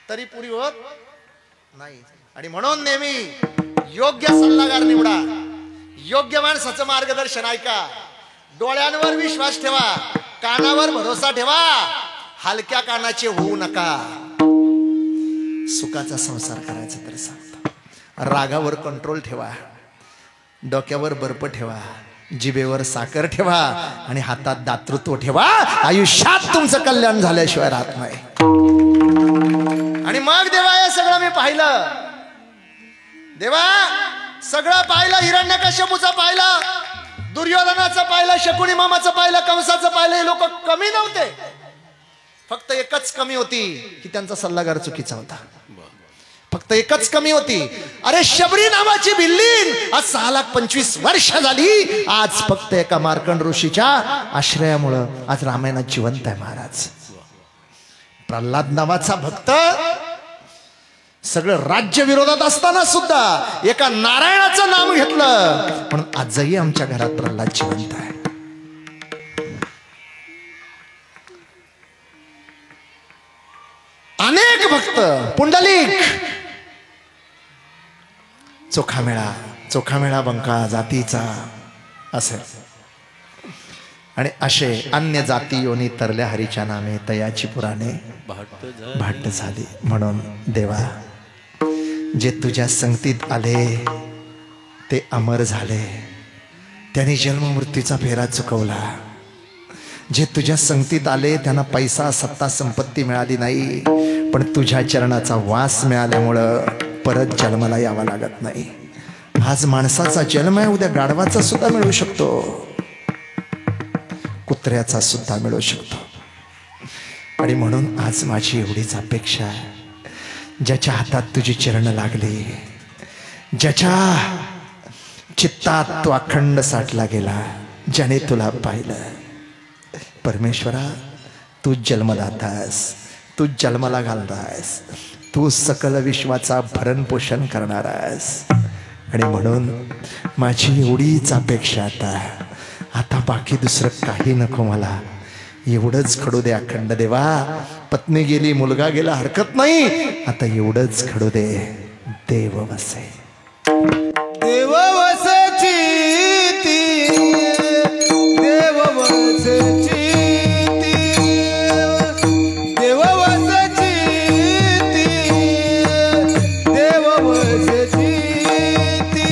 तरी पुरी होत नाही. आणि म्हणून नेहमी योग्य सल्लागार निवडा, योग्य माणसाचं मार्गदर्शन ऐका, डोळ्यांवर विश्वास ठेवा, कानावर भरोसा ठेवा, हलक्या कानाचे होऊ नका. सुखाचा संसार करायचा तर सांगतो. रागावर कंट्रोल ठेवा, डोक्यावर बर्फ ठेवा, जिभेवर साखर ठेवा आणि हातात दातृत्व ठेवा. आयुष्यात तुमचं कल्याण झाल्याशिवाय राहत नाही. आणि मग देवा हे सगळं मी पाहिलं, देवा सगळं पाहिलं, हिरण्यकश्यपूचं पाहिलं, दुर्योधनाचं पाहिलं, शकुनी मामाचं पाहिलं, कंसाचं पाहिलं. हे लोक कमी नव्हते, फक्त एकच कमी होती की त्यांचा सल्लागार चुकीचा होता. फक्त एकच कमी होती. अरे शबरी नावाची बिल्लीन आज 6,25,000 वर्ष झाली, आज फक्त एका मार्कंड ऋषीच्या आश्रयामुळं आज रामायणात जिवंत आहे महाराज. प्रल्हाद नावाचा भक्त सगळं राज्य विरोधात असताना सुद्धा एका नारायणाचं नाम घेतलं, म्हणून आजही आमच्या घरात प्रल्हाद जिवंत आहे. अनेक भक्त पुंडलिक, चोखामेळा बंका जातीचा असेल आणि असे अन्य जाती योनी तरल्या हरीच्या नामे तयाची पुराणे भाट झाली. म्हणून देवा जे तुझ्या संगतीत आले ते अमर झाले, त्यांनी जन्म मृत्यूचा फेरा चुकवला. जे तुझ्या संगतीत आले त्यांना पैसा सत्ता संपत्ती मिळाली नाही, पण तुझ्या चरणाचा वास मिळाल्यामुळं परत जन्माला यावा लागत नाही. आज माणसाचा जन्म आहे, उद्या गाढवाचा सुद्धा मिळू शकतो, कुत्र्याचा सुद्धा मिळू शकतो. आणि म्हणून आज माझी एवढीच अपेक्षा आहे, ज्याच्या हातात तुझी चरण लागली, ज्याच्या चित्तात तो अखंड साठला गेला, ज्याने तुला पाहिलं, परमेश्वरा तू जन्मदातास, तू जन्माला घालतास, तू सकल विश्वाचा भरण पोषण करणार आहेस. आणि म्हणून माझी एवढीच अपेक्षा आता बाकी दुसरं काही नको मला. एवढंच घडू दे अखंड देवा. पत्नी गेली, मुलगा गेला, हरकत नाही, आता एवढंच घडू दे. देव वसे देव वसची ती, देव वसची ती, देव वसची ती, देव वसची ती, देव वसची ती,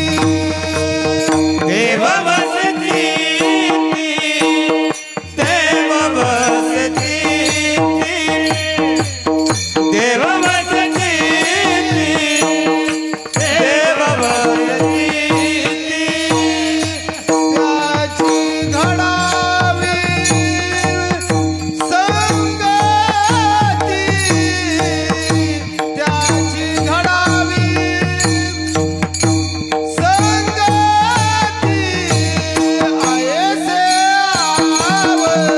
देव वसची ती, देव वसची ती, देव वसची ती, त्याची घडावी संगती, त्याची घडावी संगती, आयेसे आवडते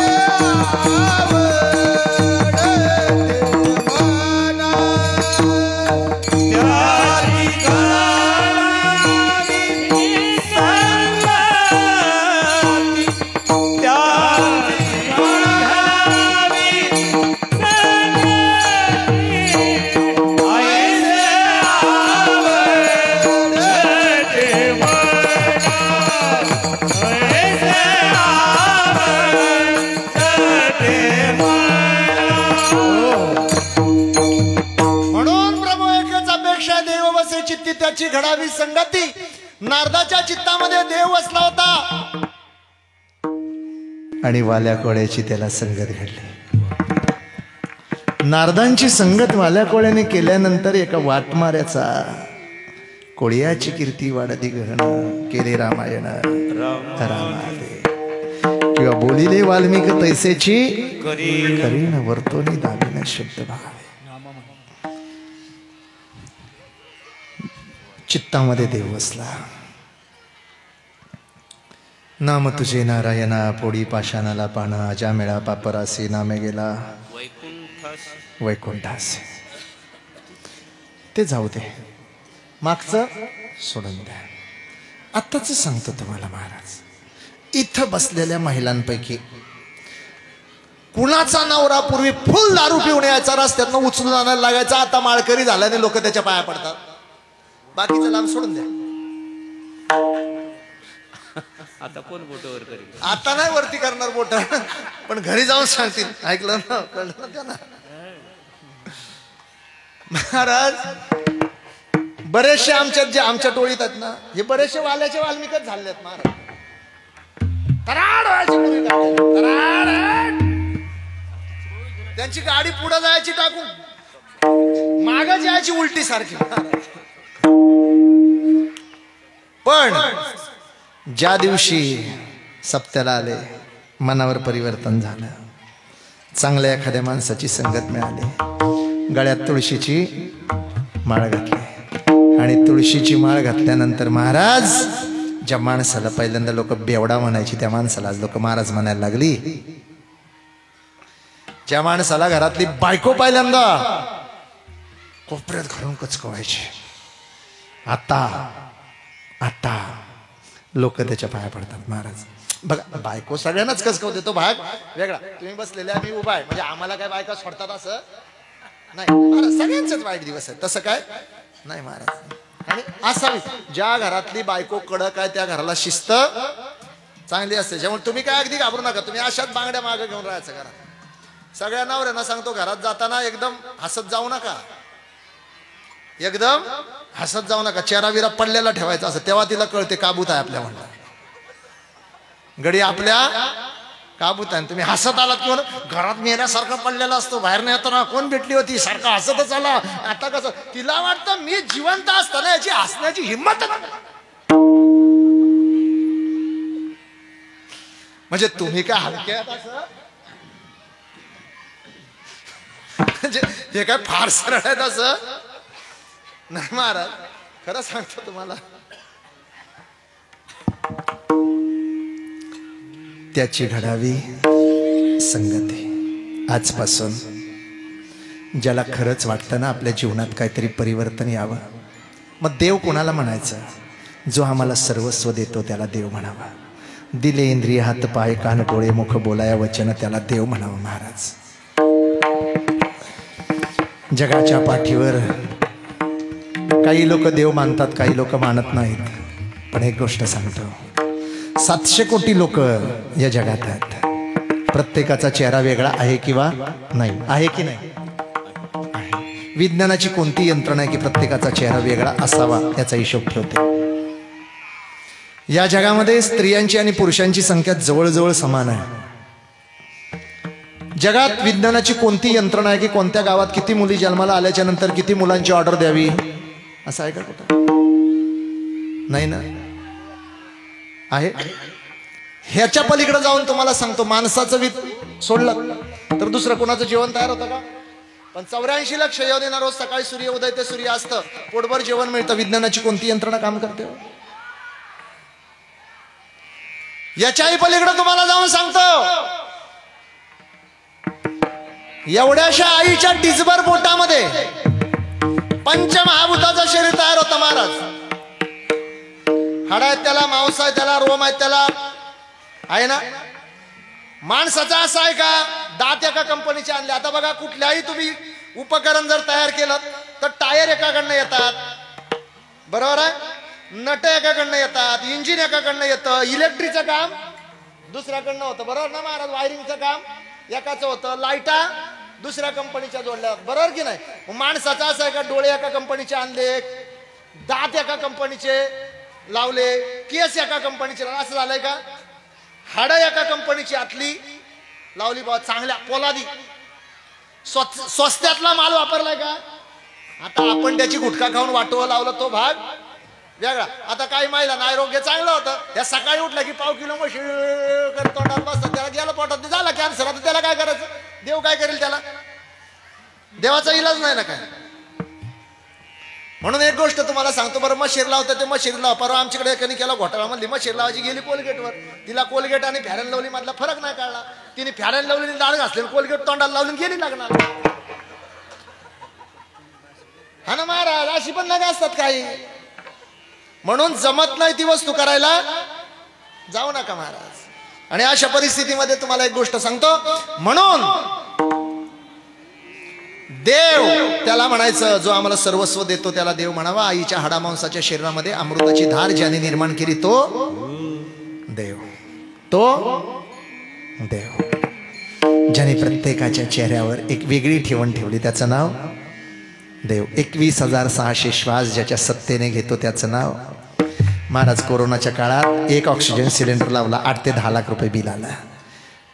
तुम्हाला, आयेसे आवडते तुम्हाला, त्याची घडावी संगती, त्याची घडावी संगती, आयेसे आवडते आयेसे आवडते म्हणून प्रभू एकच अपेक्षा, देव वसे चित्ती त्याची घडावी संगती. नारदाच्या चित्तामध्ये देव वसला होता आणि वाल्या कोळ्याची त्याला संगत घडली. नारदांची संगत वाल्या कोळ्याने केल्यानंतर एका वाटमाऱ्याचा कोळ्याची कीर्ती वाढती गहन केले रामायण रामादे, किंवा बोलिले वाल्मिक तैसेची करीन वर्तोनी दाबीन शब्द भावे. चित्तामध्ये देव वसला. नाम तुझे नारायणा, पोडी पाषाणाला पाना, अजामेळा पापरासी नामे गेला वैकुंठास. ते जाऊ दे, मागचं सोडून द्या. आत्ताच सांगतो तुम्हाला महाराज, इथं बसलेल्या महिलांपैकी कुणाचा नवरा पूर्वी फुल दारू पिऊन यायचा, रस्त्यातनं उचलून आणायला लागायचा, आता माळकरी झाल्याने लोक त्याच्या पाया पडतात. बाकीचं लांब सोडून द्या. आता कोण बोटवर करेल? आता नाही वरती करणार बोट, पण घरी जाऊन सांगतील. ऐकलं ना, कळलं ना त्यांना. महाराज बरेचसे आमच्यात जे आमच्या टोळीत आहेत ना, हे बरेचसे वाल्याचे वाल्मिकच झाले आहेत महाराज. तराड व्हायची पूर्वी गाडी, तराड. त्यांची गाडी पुढे जायची टाकून, माग जायची उलटी सारखी. पण ज्या दिवशी सप्त्याला आले, मनावर परिवर्तन झालं, चांगल्या एखाद्या माणसाची संगत मिळाली, गळ्यात तुळशीची माळ घातली आणि तुळशीची माळ घातल्यानंतर महाराज ज्या माणसाला पहिल्यांदा लोक बेवडा म्हणायची, त्या माणसाला आज लोक महाराज म्हणायला लागली. ज्या माणसाला घरातली बायको पहिल्यांदा कोपऱ्यात घालून कचकवायची, आता लोक त्याच्या पाया पडतात महाराज. बघा, बायको सगळ्यांनाच कचकवते, तो भाग वेगळा. तुम्ही बसलेले, आम्ही उभा आहे, म्हणजे आम्हाला काय बायका सोडतात असं नाही महाराज. सगळ्यांचेच वाईट दिवस आहे, तसं काय नाही महाराज. आणि असावी, ज्या घरातली बायको कडक आहे त्या घराला शिस्त चांगली असते. त्यामुळे तुम्ही काय अगदी घाबरू नका, तुम्ही अशाच बांगड्या मागे घेऊन राहायचं घरात. सगळ्या नवऱ्यांना सांगतो, घरात जाताना एकदम हसत जाऊ नका, एकदम हसत जाऊ नका. चेहरा विरा पडलेला ठेवायचा असं, तेव्हा तिला कळते काबूत आहे आपल्या म्हणला, गडी आपल्या काबूत आहे. तुम्ही हसत आलात किंवा घरात मेल्यासारखं पडलेला असतो, बाहेर नाही येताना कोण भेटली होती सारखं हसतच आला, आता कसं तिला वाटतं मी जिवंत असताना याची हसण्याची हिंमत नाही. म्हणजे तुम्ही काय हलके आहात असं, म्हणजे हे काय फार सरळ आहेत असं नाही महाराज. खरं सांगतो तुम्हाला, त्याची घडावी संगती. आजपासून ज्याला खरंच वाटतं ना आपल्या जीवनात काहीतरी परिवर्तन यावं, मग देव कोणाला म्हणायचं? जो आम्हाला सर्वस्व देतो त्याला देव म्हणावा. दिले इंद्रिय हात पाय कान डोळे मुख बोलाया वचन त्याला देव म्हणावं. महाराज, जगाच्या पाठीवर काही लोक देव मानतात, काही लोक मानत नाहीत. पण एक गोष्ट सांगतो, 700 कोटी लोक या जगात आहेत. प्रत्येकाचा चेहरा वेगळा आहे किंवा नाही? आहे की नाही? आहे. विज्ञानाची कोणती यंत्रणा आहे की प्रत्येकाचा चेहरा वेगळा असावा याचा हिशोब ठेवते? या जगामध्ये स्त्रियांची आणि पुरुषांची संख्या जवळजवळ समान आहे. जगात विज्ञानाची कोणती यंत्रणा आहे की कोणत्या गावात किती मुली जन्माला आल्याच्या नंतर किती मुलांची ऑर्डर द्यावी असं आहे का कुठं? नाही ना. आहे. ह्याच्या पलीकडे जाऊन तुम्हाला सांगतो, माणसाचं सोडलं तर दुसरं कोणाचं जेवण तयार होतं का? पण 84 लक्ष येऊन रोज सकाळी सूर्य उदय ते सूर्यास्त पोटभर जेवण मिळतं. विज्ञानाची कोणती यंत्रणा काम करते? याच्याही पलीकडे तुम्हाला जाऊन सांगतो, एवढ्याशा आईच्या डिजभर पोटामध्ये पंचमहाभूताचं शरीर तयार होतं. महाराज, हाड आहेत त्याला, मांस आहे त्याला, रोम आहेत त्याला, आहे ना. माणसाचा असं आहे का? दात एका कंपनीचे आणले. आता बघा, कुठल्याही तुम्ही उपकरण जर तयार केलं तर टायर एकाकडनं येतात, बरोबर आहे, नट एकाकडनं येतात, इंजिन एकाकडनं येतं, इलेक्ट्रिकचं काम दुसऱ्याकडनं होतं, बरोबर ना महाराज. वायरिंगचं काम एकाचं होतं, लाईटा दुसऱ्या कंपनीच्या जोडल्या, बरोबर की नाही. माणसाचा असं आहे का? डोळे एका कंपनीचे आणले, दात एका कंपनीचे लावले, केस एका कंपनीचे लावले, असं झालंय का? हाडं एका कंपनीची आतली लावली, बा चांगल्या पोलादी स्वस्त्यातला माल वापरलाय का? आता आपण त्याची गुटखा खाऊन वाटोवं लावलं, तो भाग वेगळा. आता काही महिला आरोग्य चांगलं होतं, या सकाळी उठला की पाव किलो मशी तोंडात बसतात, त्याला गेलं पोटात, झाला कॅन्सर. आता त्याला काय करायचं? देव काय करेल त्याला? देवाचा इलाज नाही ना काय. म्हणून एक गोष्ट तुम्हाला सांगतो बरं, मशीर लावतं ते मशीर लाव. परवा आमच्याकडे एकाने केला घोटाळा, म्हणली मशीर लावायची, गेली कोलगेटवर. तिला कोलगेट आणि फॅरन लवली मधला फरक नाही कळला. तिने फॅरन लवली दाळ घासली, कोलगेट तोंडाला लावली, गेली लागणार. हा ना महाराज, अशी पण नका असतात काही. म्हणून जमत नाही ती वस्तू करायला जाऊ नका महाराज. आणि अशा परिस्थितीमध्ये तुम्हाला एक गोष्ट सांगतो, म्हणून देव त्याला म्हणायचं, जो आम्हाला सर्वस्व देतो त्याला देव म्हणावा. आईच्या हाडामांसाच्या शरीरामध्ये अमृताची धार ज्याने निर्माण केली तो देव. तो देव ज्याने प्रत्येकाच्या चेहऱ्यावर एक वेगळी ठेवण ठेवली, त्याचं नाव देव. 21,600 श्वास ज्याच्या सत्तेने घेतो त्याचं नाव. महाराज, कोरोनाच्या काळात एक ऑक्सिजन सिलेंडर लावला, 8 ते 10 लाख रुपये बिल आला.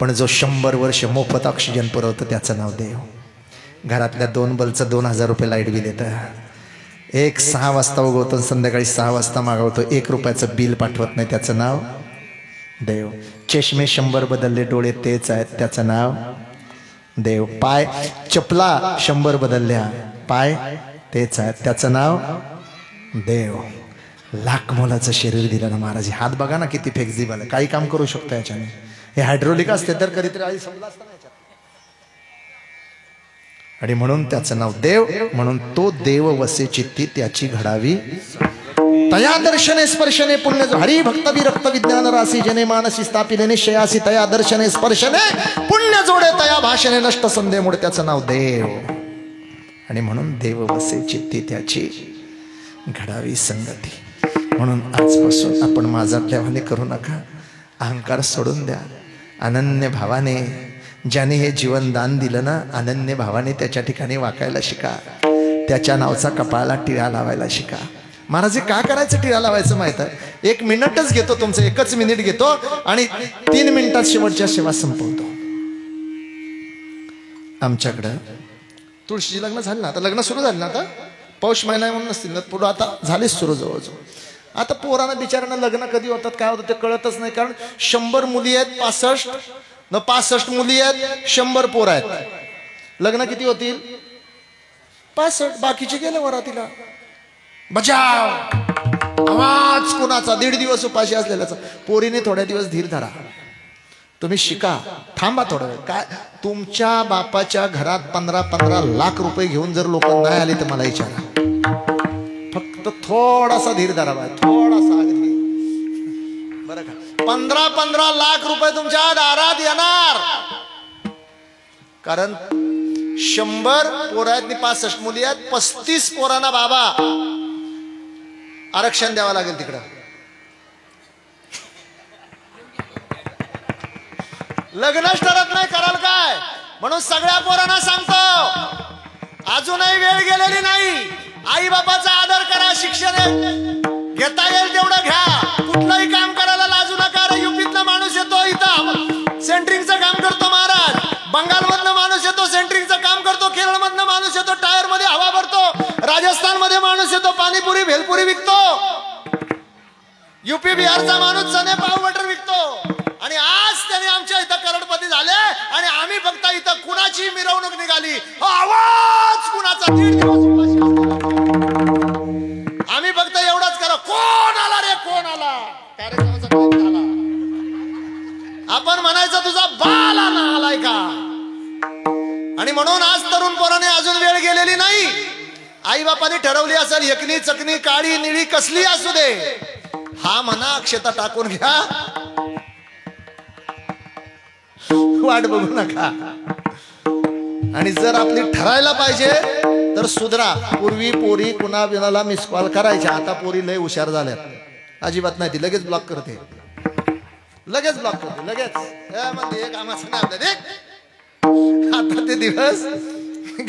पण जो 100 वर्ष मोफत ऑक्सिजन पुरवतो त्याचं नाव देव. घरातल्या 2 बल्बचं 2,000 रुपये लाईट बिल येतं. एक 6 वाजता उगवतो, संध्याकाळी 6 वाजता मागवतो, 1 रुपयाचं बिल पाठवत नाही, त्याचं नाव देव. चष्मे 100 बदलले, डोळे तेच आहेत, त्याचं नाव देव. पाय चपला 100 बदलल्या, पाय तेच आहेत, त्याचं नाव देव. लाख मोलाचं शरीर दिलं ना महाराज. हात बघा ना किती फ्लेक्झिबल आहे, काही काम करू शकतो याच्याने. हे हायड्रोलिक असते तर कधीतरी आधी समजलं असतं ना याच्यात. आणि म्हणून त्याचं नाव देव. म्हणून तो देव वसे चित्ती त्याची घडावी तया दर्शने स्पर्शने पुण्य. हरी भक्त विरक्त विज्ञान राशी जने मानसी स्थापिले निश्चयासी तया दर्शने स्पर्शने पुण्य जोडे तया भाषणे नष्ट संधे मुळे. त्याचं नाव देव. आणि म्हणून देव वसे चित्ती त्याची घडावी संगती. म्हणून आजपासून आपण माझ्यातल्या भाने करू नका, अहंकार सोडून द्या. अनन्य भावाने ज्याने हे जीवन दान दिलं ना, अनन्य भावाने त्याच्या ठिकाणी वाकायला शिका. त्याच्या नावचा कपाळाला टिळा लावायला शिका. महाराज, का करायचं टिळा लावायचं माहित आहे? 1 मिनिटच घेतो तुमचं, 1च मिनिट घेतो आणि 3 मिनिटात शेवटच्या सेवा संपवतो. आमच्याकडं तुळशीची लग्न झाली ना, आता लग्न सुरू झाली ना, आता पौष महिना म्हणून नसतील ना, पुढं आता झालेच सुरू जवळजवळ. आता पोरांना बिचारांना लग्न कधी होतात काय होतं ते कळतच नाही. कारण 100 मुली आहेत, 65 मुली आहेत, 100 पोर आहेत. लग्न किती होतील? 65. बाकीचे गेले वरातीला. बचाव आवाज कोणाचा? 1.5 दिवस उपाशी असलेल्याचा. पोरीने थोड्या दिवस धीर धरा, तुम्ही शिका, थांबा थोडा वेळ. काय तुमच्या बापाच्या घरात 15-15 लाख रुपये घेऊन जर लोक नाही आले तर मला विचारा. फक्त फक्त थोडासा धीर धरा बाय, थोडासा अगदी बरं का. 15-15 लाख रुपये तुमच्या दारात येणार. कारण 100 पोरं आहेत आणि 65 मुली आहेत. 35 पोरांना बाबा आरक्षण द्यावं लागेल तिकडं. लग्नच ठरत नाही, कराल काय. म्हणून सगळ्या पोरांना सांगतो, अजूनही वेळ गेलेली नाही. आई बापाचा आदर करा. शिक्षण घेता येईल तेवढं घ्या. कुठलंही काम करायला लाजू नका. युपीतला माणूस येतो इथं सेंटरिंगचं काम करतो महाराज. बंगालमधनं माणूस येतो सेंटरिंगचं काम करतो. केरळमधनं माणूस येतो टायर मध्ये हवा भरतो. राजस्थान मध्ये माणूस येतो पाणीपुरी भेलपुरी विकतो. युपी बिहारचा माणूस चणे पाव बटर विकतो. आणि आज त्याने आमच्या इथं करोडपती झाले आणि आम्ही फक्त इथं कुणाची मिरवणूक निघाली, आवाज कुणाचा 1.5 दिवस उपाशी असतो. आम्ही फक्त एवढंच करा, कोण आला रे, कोण आला. कार्यक्रमाचा टाइम झाला. आपण म्हणायचं तुझा बाल आलाय का. आणि म्हणून आज तरुण पोराने अजून वेळ गेलेली नाही. आई बापाने ठरवली असेल, एकनी चकनी काळी निळी कसली असू दे, हा म्हणा अक्षता टाकून घ्या, वाट बघू नका. आणि जर आपली ठरायला पाहिजे तर सुधरा. पूर्वी पोरी कुणा बिनाला मिस कॉल करायच्या, आता पोरी लय हुशार झाल्यात. अजिबात नाही, ती लगेच ब्लॉक करते, लगेच ब्लॉक करते, लगेच म्हणजे एक कामाचं नाही आपल्या. आता ते दिवस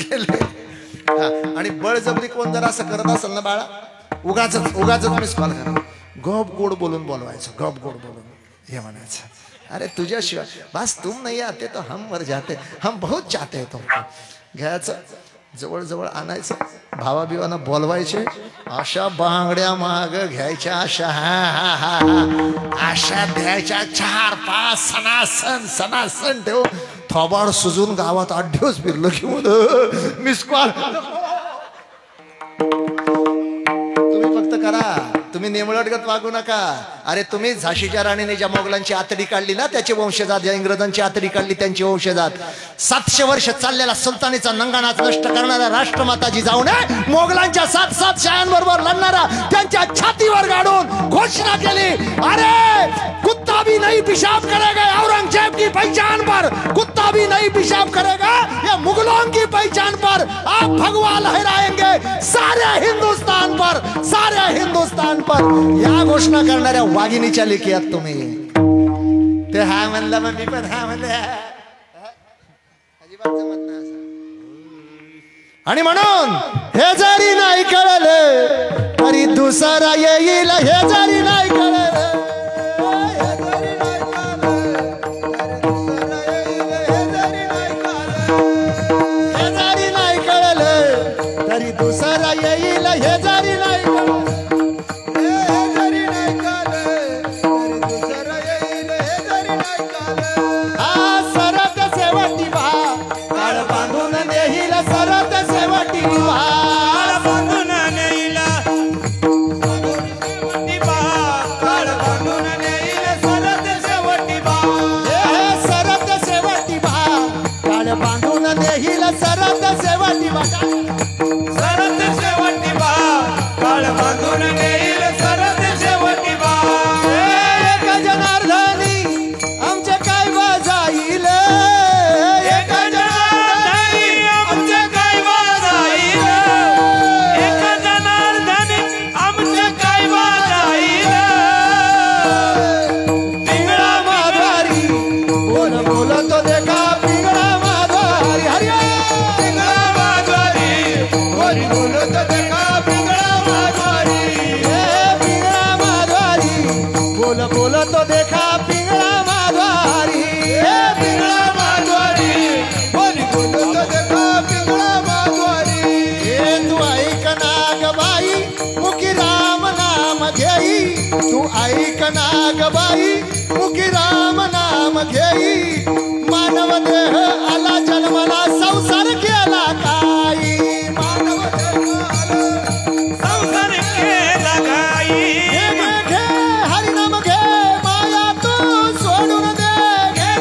गेले. आणि बळजबरी कोण जर असं करत असेल ना बाळा, उगाच मिस कॉल करा. गप गोड बोलून बोलवायचं, गप गोड बोलून हे म्हणायचं, अरे तुझ्याशिवाय बस तुम नहीं आते तो हम मर जाते, हम बहुत चाहते हैं तुमको. घ्यायचं, जवळ जवळ आणायचं, भावा बिवांना बोलवायचे, अशा बांगड्या माग घ्यायच्या, अशा अशा द्यायच्या, 4-5 सणासण ठेव. थोबाड सुजून गावात 8 दिवस फिरलो की मिस कॉल. तुम्ही फक्त करा, तुम्ही नेमळटगत वागू नका. अरे तुम्ही झाशीच्या राणीने ज्या मोगलांची आतडी काढली ना, त्याचे वंशजात, ज्या इंग्रजांची आतडी काढली त्यांचे वंशजात, 700 वर्ष चाललेला सुलतानीचा नंगानाच नष्ट करणारा राष्ट्रमाता जिजाऊने मोगलांच्या 7 शायांबरोबर लढणारा त्यांच्या छातीवर गाडून घोषणा केली, अरे कुत्ता भी नहीं पेशाब करेगा औरंगजेब की पहचान पर, कुत्ता भी नहीं पेशाब करेगा ये मुगलों की पहचान पर. आप भगवा लहराएंगे सारे हिंदुस्तान पर, सारे हिंदुस्तान पर. या घोषणा करणाऱ्या वाघिणीच्या लेखी आहात तुम्ही. ते हा म्हणलं मग मी पण हा म्हणलं, अजिबात जमत नाही असं. आणि म्हणून हे जरी नाही कळलं तरी दुसरा येईल, हे जरी नाही कळलं, तरी दुसरा येईल, हे जरी नाही कळलं, हे जरी नाही कळलं, तरी दुसरा येईल, हे जरी नाही कळलं. हा सरत शेवटी बा काळ बांधून नेईल, सरत शेवटी बा काळ बांधून नेईल, काळ बांधून नेईल, सरत शेवटी बा, हे सरत शेवटी बा काळ बांधून नेईल, सरत शेवटी बा, सरत शेवटी बा काळ बांधून नेईल, सरत शेवटी बा. एक जनार्दनी आमचे काय वाजाईल, एक जनार्दनी आमचे काय वाजाईल, एक जनार्दनी आमचे काय वाजाईल. पिंगळा माधवारी कोण बोलतो देखा, पिंगळा माधवारी, हरी पिंगळा माधवारी कोण बोलतो देखा, पिंगळा माधवारी, हे पिंगळा माधवारी बोलतो देखा, पिंगळा माधवारी, हे पिंगळा माधवारी बोलतो देखा, पिंगळा माधवारी. हे तू ऐक ना ग बाई मुखी राम नाम घेई, तू ऐक ना ग बाई मुखी राम नाम घेई. मानव देह आला जन्माला, संसार केला काही, मानव देह आला संसार केला काही. घे हरिनाम घे माया तू सोडून दे, घे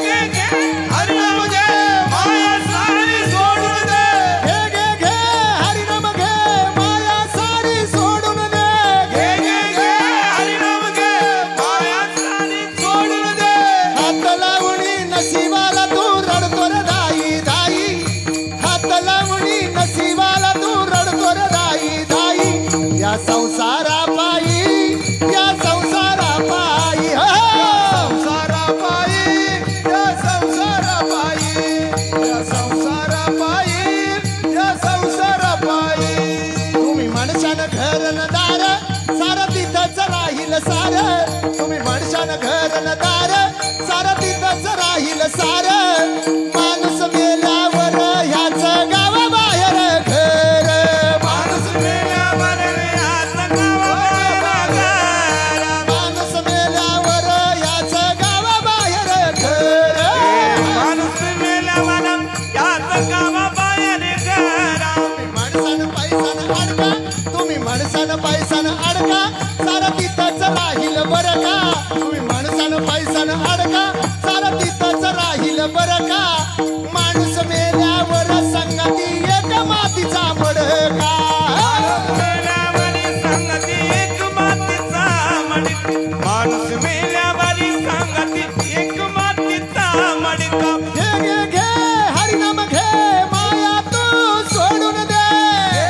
हरिनाम घे माया सारी सोडून दे, घे हरिनाम घे माया सारी सोडून दे. या संसारा पायी या संसारा पायी संसारा पायी या संसारा पायी या संसारा पायी या संसारा पायी तुम्ही माणसानं घर न दार सार तिथंच राहील सार तुम्ही माणसानं घर न दार सार तिथंच राहील सार माणूस मेल्यावर ह्याच गावाबाहेर घर माणूस मेल्यावर ह्याच गावाबाहेर घर माणूस मेल्यावर ह्याच गावाबाहेर घर माणूस मेल्यावर ह्याच गावाबाहेर घर माणसानं पैसानं अडका तुम्ही माणसानं पैसानं अडका सार तिथंच राहील बरं का तुम्ही माणसानं पैसानं अडका सार तिथंच राहील बरं का माणूस मेल्यावर संगती एक मातीचा मडका संगती एक मातीचा मडका माणूस मेल्यावर संगती एक मातीचा मडका घे घे घे हरिनाम घे माया तू सोडून दे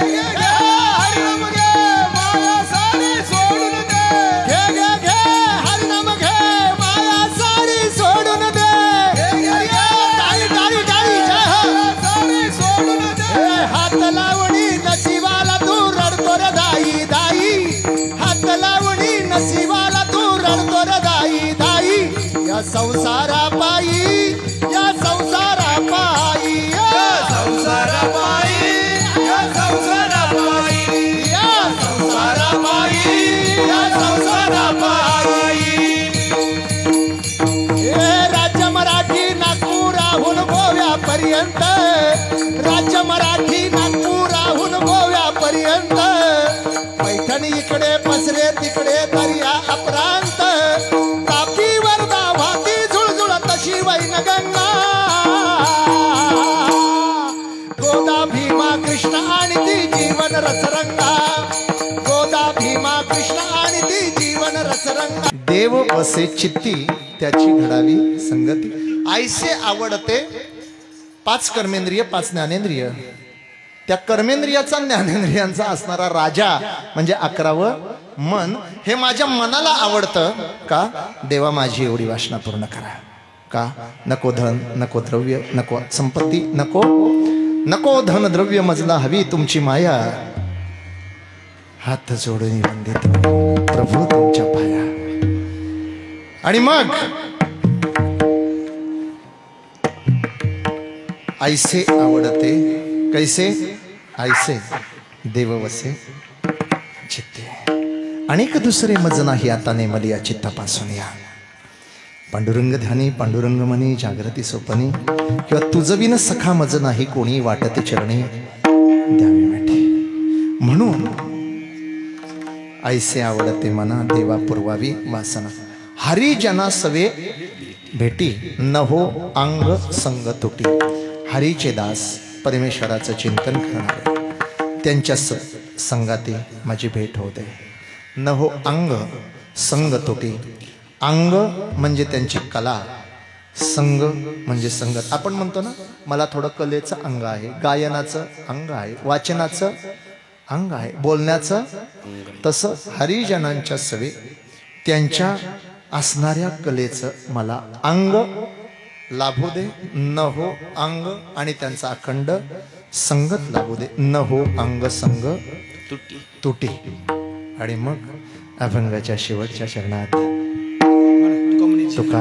घे हरिनाम घे माया सारी सोडून दे घे घे घे हरिनाम घे माया सारी सोडून दे टाळी टाळी टाळी सारी सोडून दे हात लावणी नशिबाला तू रडतो रे दाई दाई हात लावणी नशिबाला तू रडतो रे दाई दाई या संसारा पायी या संसारा पायी या संसारा पायी या संसारा पायी या संसारा पायी या संसारा पायी हे राज्य मराठी नागपुराहून गोव्यापर्यंत राज्य मराठी नागपुराहून गोव्यापर्यंत पैठण इकडे पसरे तिकडे दर्या अप्रांत तापी वर्धा वाहती झुळझुळ तशी वैनगंगा गोदा भीमा कृष्ण आणि ती जीवन रसरंगा गोदा भीमा कृष्ण आणि ती जीवन रसरंगा देव बसे चित्ती त्याची घडावी संगती आईसे आवडते 5 कर्मेंद्रिय 5 ज्ञानेंद्रिय त्या कर्मेंद्रियाचा ज्ञानेंद्रियांचा असणारा राजा म्हणजे 11वं मन हे माझ्या मनाला आवडतं का देवा माझी एवढी वासना पूर्ण करा का नको धन नको द्रव्य नको संपत्ती नको नको धन द्रव्य मजला हवी तुमची माया हात जोडून वंदित प्रभू तुमच्या पाया आणि मग ऐसे आवडते कैसे ऐसे देव वसे चित्ते अनेक दुसरे मज नाही आता नेमली या चित्तापासून या पांडुरंग ध्यानी पांडुरंग मनी जागृती सोपनी किंवा तुझविन सखा मज नाही कोणी वाटते चरणी द्यावी वाटे म्हणून ऐसे आवडते मना देवा पुरवावी वासना हरी जना सवे भेटी न हो अंग संग तुटी हरीचे दास परमेश्वराचं चिंतन करणारे त्यांच्या संगाती माझी भेट होते न हो अंग संग तुटी अंग म्हणजे त्यांची कला संग म्हणजे संगत आपण म्हणतो ना मला थोडं कलेचं अंग आहे गायनाचं अंग आहे वाचनाचं अंग आहे बोलण्याचं तसं हरिजनांच्या सवे त्यांच्या असणाऱ्या कलेचं मला अंग लाभू दे न हो अंग आणि त्यांचा अखंड संगत लाभू दे न हो अंग संग तुटी आणि मग अभंगाच्या शेवटच्या चरणात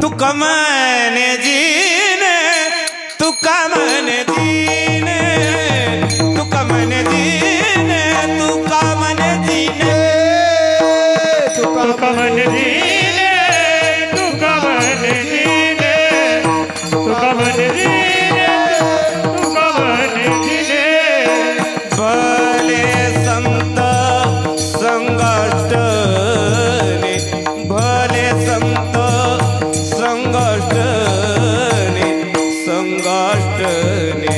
तुका म्हणे दीने तुका म्हणे दीने तुका म्हणे दीने तुका म्हणे दीने तुका मन दीने तुका मन दीने तुका मन दीने तुका मन दीने भले संत संगष्टने भले संत संगष्टने संगष्टने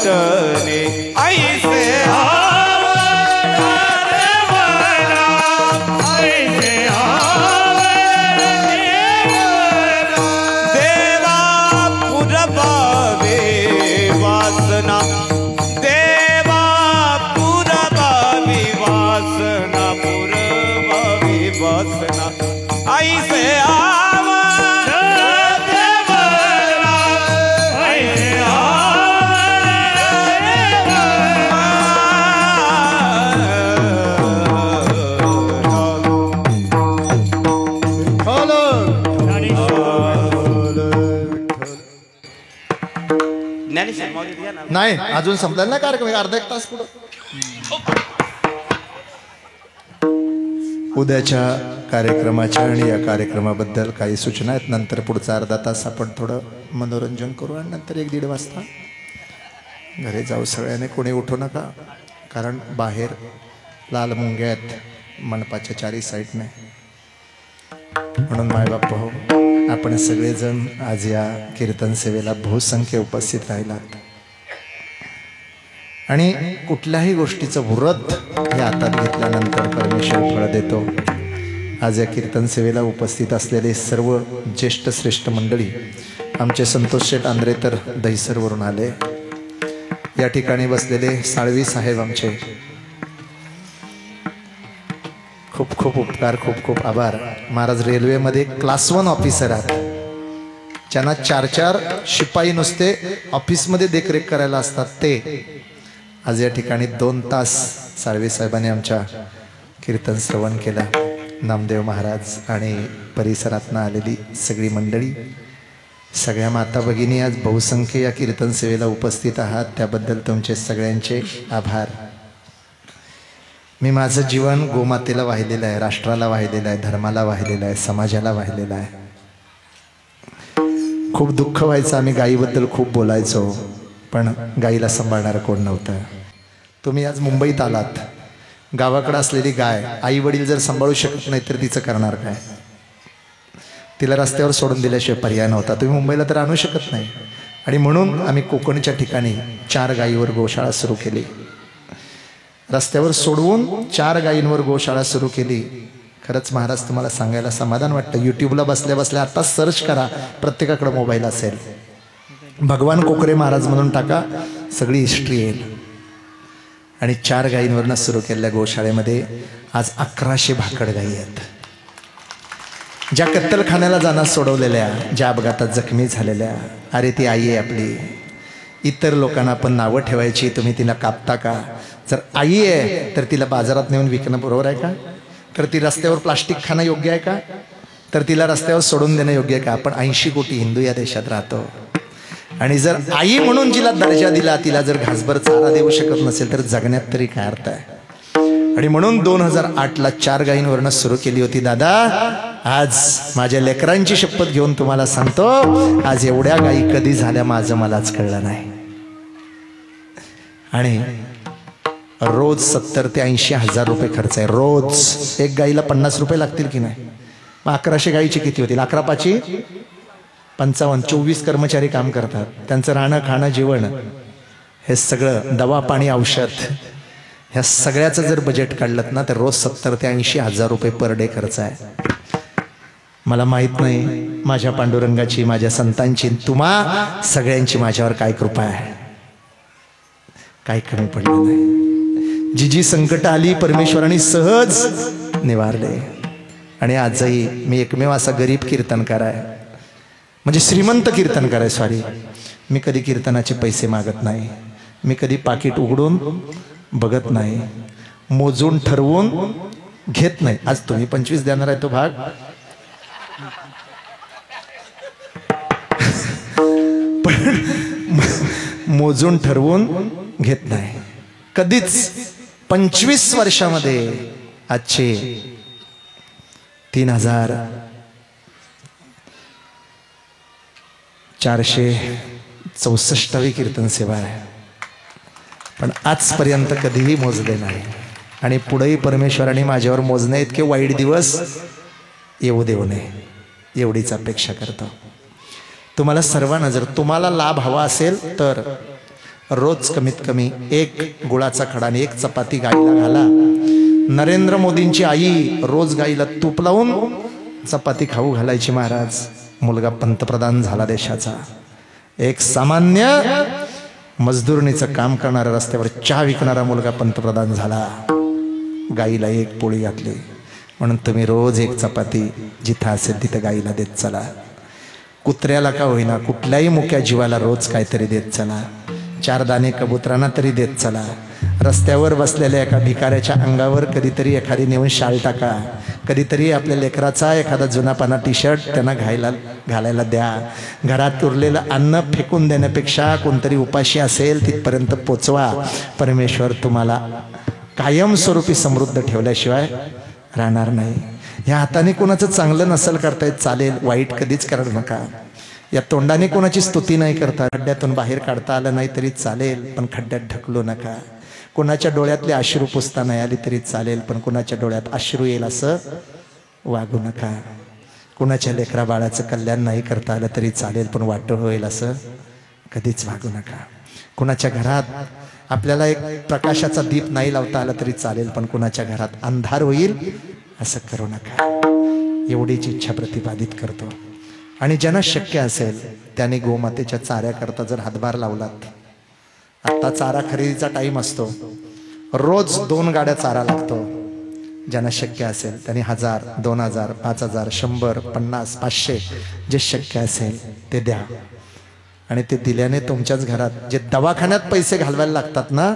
वाटणे ऐसे देवा पुरबावे वासना देवा पुरबावी वासना पुरबावी वासना ऐसे नाही अजून संपला ना कार्यक्रम अर्धा एक तास पुढं उद्याच्या कार्यक्रमाच्या आणि या कार्यक्रमाबद्दल काही सूचना आहेत नंतर पुढचा अर्धा तास आपण थोडं मनोरंजन करू आणि नंतर 1-1:30 वाजता घरी जाऊ सगळ्यांनी कोणी उठू नका कारण बाहेर लाल मुंग्या आहेत मंडपाच्या चारी साईडने म्हणून मायबाप हो आपण सगळेजण आज या कीर्तन सेवेला बहुसंख्य उपस्थित राहिलात आणि कुठल्याही गोष्टीचं व्रत हे हातात घेतल्यानंतर परमेश्वर फळ देतो आज या कीर्तन सेवेला उपस्थित असलेले सर्व ज्येष्ठ श्रेष्ठ मंडळी आमचे संतोष शेठ आंद्रे तर दहिसरवरून आले या ठिकाणी बसलेले साळवी साहेब आमचे खूप खूप उपकार खूप खूप आभार महाराज रेल्वेमध्ये क्लास 1 ऑफिसर आहेत ज्यांना 4-4 शिपाई नुसते ऑफिसमध्ये देखरेख करायला असतात ते आज या ठिकाणी 2 तास साळवे साहेबांनी आमच्या कीर्तन श्रवण केला नामदेव महाराज आणि परिसरातनं आलेली सगळी मंडळी सगळ्या माता भगिनी आज बहुसंख्य या कीर्तन सेवेला उपस्थित आहात त्याबद्दल तुमचे सगळ्यांचे आभार मी माझं जीवन गोमातेला वाहिलेलं आहे राष्ट्राला वाहिलेलं आहे धर्माला वाहिलेलं आहे समाजाला वाहिलेलं आहे खूप दुःख व्हायचं आम्ही गायीबद्दल खूप बोलायचो पण गायीला सांभाळणारं कोण नव्हतं तुम्ही आज मुंबईत आलात गावाकडे असलेली गाय आई वडील जर सांभाळू शकत नाही तर तिचं करणार काय तिला रस्त्यावर सोडून दिल्याशिवाय पर्याय नव्हता तुम्ही मुंबईला तर आणू शकत नाही आणि म्हणून आम्ही कोकणच्या ठिकाणी 4 गायीवर गोशाळा सुरू केली रस्त्यावर सोडवून 4 गायींवर गोशाळा सुरू केली खरंच महाराज तुम्हाला सांगायला समाधान वाटतं यूट्यूबला बसल्या बसल्या आता सर्च करा प्रत्येकाकडे मोबाईल असेल भगवान कोकरे महाराज म्हणून टाका सगळी हिस्ट्री येईल आणि 4 गायींवरनं सुरू केलेल्या गोशाळेमध्ये आज 1100 भाकड गायी आहेत ज्या कत्तलखान्याला जाणार सोडवलेल्या ज्या अपघातात जखमी झालेल्या अरे ती आई आहे आपली इतर लोकांना आपण नावं ठेवायची तुम्ही तिला कापता का जर आई आहे तर तिला बाजारात नेऊन विकणं बरोबर आहे का तर ती रस्त्यावर प्लास्टिक खाणं योग्य आहे का तर तिला रस्त्यावर सोडून देणं योग्य आहे का आपण 80 कोटी हिंदू या देशात राहतो आणि जर आई म्हणून जिला दर्जा दिला तिला जर घासभर चारा देऊ शकत नसेल तर जगण्यात तरी काय अर्थ आहे आणि म्हणून 2008ला 4 गायींवरनं सुरू केली होती दादा आज माझ्या लेकरांची शपथ घेऊन तुम्हाला सांगतो आज एवढ्या गायी कधी झाल्या माझं मलाच कळलं नाही आणि रोज 70 ते 80 हजार रुपये खर्च आहे रोज एक गाईला 50 रुपये लागतील की नाही मग 1100 गायीची किती होतील 11×5 55 24 कर्मचारी काम करतात त्यांचं राहणं खाणं जेवण हे सगळं दवा पाणी औषध ह्या सगळ्याचं जर बजेट काढलं ना तर रोज 70 ते 80 हजार रुपये पर डे खर्च आहे मला माहित नाही माझ्या पांडुरंगाची माझ्या संतांची तुम्हा सगळ्यांची माझ्यावर काय कृपा आहे काही कमी पडलं नाही जी संकट आली परमेश्वराने सहज निवारले आणि आजही मी एकमेव असा गरीब कीर्तनकार आहे म्हणजे श्रीमंत कीर्तनकार आहे सॉरी मी कधी कीर्तनाचे पैसे मागत नाही मी कधी पाकिट उघडून बघत नाही मोजून ठरवून घेत नाही आज तुम्ही 25 देणार आहे तो भाग पण मोजून ठरवून घेत नाही कधीच 25 वर्षामध्ये आजचे 3464वी कीर्तन सेवा आहे पण आजपर्यंत कधीही मोजले नाही आणि पुढेही परमेश्वराने माझ्यावर मोजणे इतके वाईट दिवस येऊ देऊ नये एवढीच अपेक्षा करतो तुम्हाला सर्वांना जर तुम्हाला लाभ हवा असेल तर रोज कमीत कमी 1 गुळाचा खडा आणि 1 चपाती गाईला घाला. नरेंद्र मोदींची आई रोज गाईला तूप लावून चपाती खाऊ घालायची महाराज. मुलगा पंतप्रधान झाला देशाचा. एक सामान्य मजदुरणीचं काम करणारा, रस्त्यावर चहा विकणारा मुलगा पंतप्रधान झाला. गाईला 1 पोळी घातली. म्हणून तुम्ही रोज 1 चपाती जिथं असेल तिथं गाईला देत चला. कुत्र्याला का होईना, कुठल्याही मुक्या जीवाला रोज काहीतरी देत चला. 4 दाणे कबुतरांना तरी देत चला. रस्त्यावर बसलेल्या एका भिकाऱ्याच्या अंगावर कधीतरी एखादी नेऊन शाल टाका. कधीतरी आपल्या लेकराचा एखादा जुनापाना टी-शर्ट त्यांना घालायला द्या. घरात उरलेलं अन्न फेकून देण्यापेक्षा कोणतरी उपाशी असेल तिथपर्यंत पोचवा. परमेश्वर तुम्हाला कायमस्वरूपी समृद्ध ठेवल्याशिवाय राहणार नाही. ह्या हाताने कोणाचं चांगलं नसेल करता येत चालेल, वाईट कधीच करू नका. या तोंडाने कोणाची स्तुती नाही करता, खड्ड्यातून बाहेर काढता आलं नाही तरी चालेल, पण खड्ड्यात ढकलू नका. कोणाच्या डोळ्यातले अश्रू पुसता नाही आली तरी चालेल, पण कोणाच्या डोळ्यात अश्रू येईल असं वागू नका. कोणाच्या लेकरा बाळाचं कल्याण नाही करता आलं तरी चालेल, पण वाटोळ होईल असं कधीच वागू नका. कोणाच्या घरात आपल्याला एक प्रकाशाचा दीप नाही लावता आला तरी चालेल, पण कोणाच्या घरात अंधार होईल असं करू नका. एवढीच इच्छा प्रतिपादित करतो. आणि ज्यांना शक्य असेल त्याने गोमातेच्या चाऱ्याकरता जर हातभार लावलात. आता चारा खरेदीचा टाइम असतो, रोज 2 गाड्या चारा लागतो. ज्यांना शक्य असेल त्यांनी 1000, 2000, 5000, 100, 50, 500 जे शक्य असेल ते द्या. आणि ते दिल्याने तुमच्याच घरात जे दवाखान्यात पैसे घालवायला लागतात ना,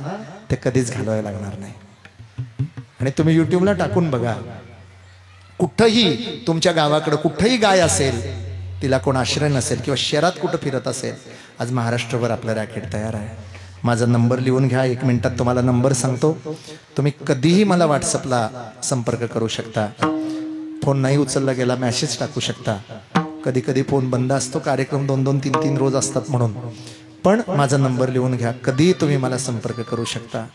ते कधीच घालवायला लागणार नाही. आणि तुम्ही युट्यूबला टाकून बघा, कुठंही तुमच्या गावाकडे कुठंही गाय असेल, तिला कोण आश्रय नसेल किंवा शहरात कुठं फिरत असेल, आज महाराष्ट्रभर आपलं रॅकेट तयार आहे. माझा नंबर लिहून घ्या, 1 मिनिटात तुम्हाला नंबर सांगतो. तुम्ही कधीही मला व्हॉट्सअपला संपर्क करू शकता. फोन नाही उचलला गेला मेसेज टाकू शकता. कधी कधी फोन बंद असतो, कार्यक्रम 2-2, 3-3 रोज असतात म्हणून. पण माझा नंबर लिहून घ्या, कधीही तुम्ही मला संपर्क करू शकता,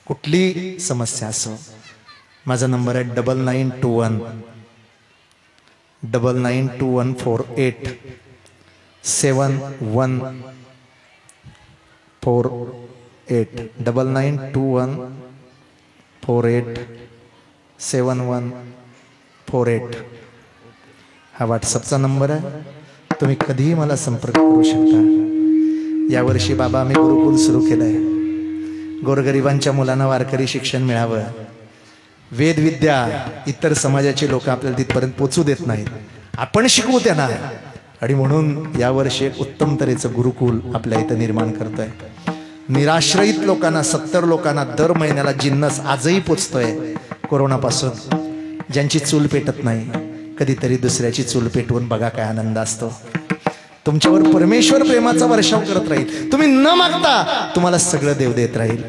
कुठली समस्या असो. माझा नंबर आहे 9921 992148 7148 9921487148 हा व्हॉट्सअपचा नंबर आहे. तुम्ही कधीही मला संपर्क करू शकता. यावर्षी बाबा आम्ही गुरुकुल सुरू केलंय. गोरगरिबांच्या मुलांना वारकरी शिक्षण मिळावं. वेदविद्या इतर समाजाचे लोक आपल्याला तिथपर्यंत पोचू देत नाहीत, आपण शिकवू त्यांना. आणि म्हणून यावर्षी एक उत्तम तऱ्हेचं गुरुकुल आपल्या इथं निर्माण करतोय. निराश्रयित लोकांना 70 लोकांना दर महिन्याला जिन्नस आजही पोचतोय. कोरोनापासून ज्यांची चूल पेटत नाही, कधीतरी दुसऱ्याची चूल पेटवून बघा काय आनंद असतो. तुमच्यावर परमेश्वर प्रेमाचा वर्षाव करत राहील. तुम्ही न मागता तुम्हाला सगळं देव देत राहील.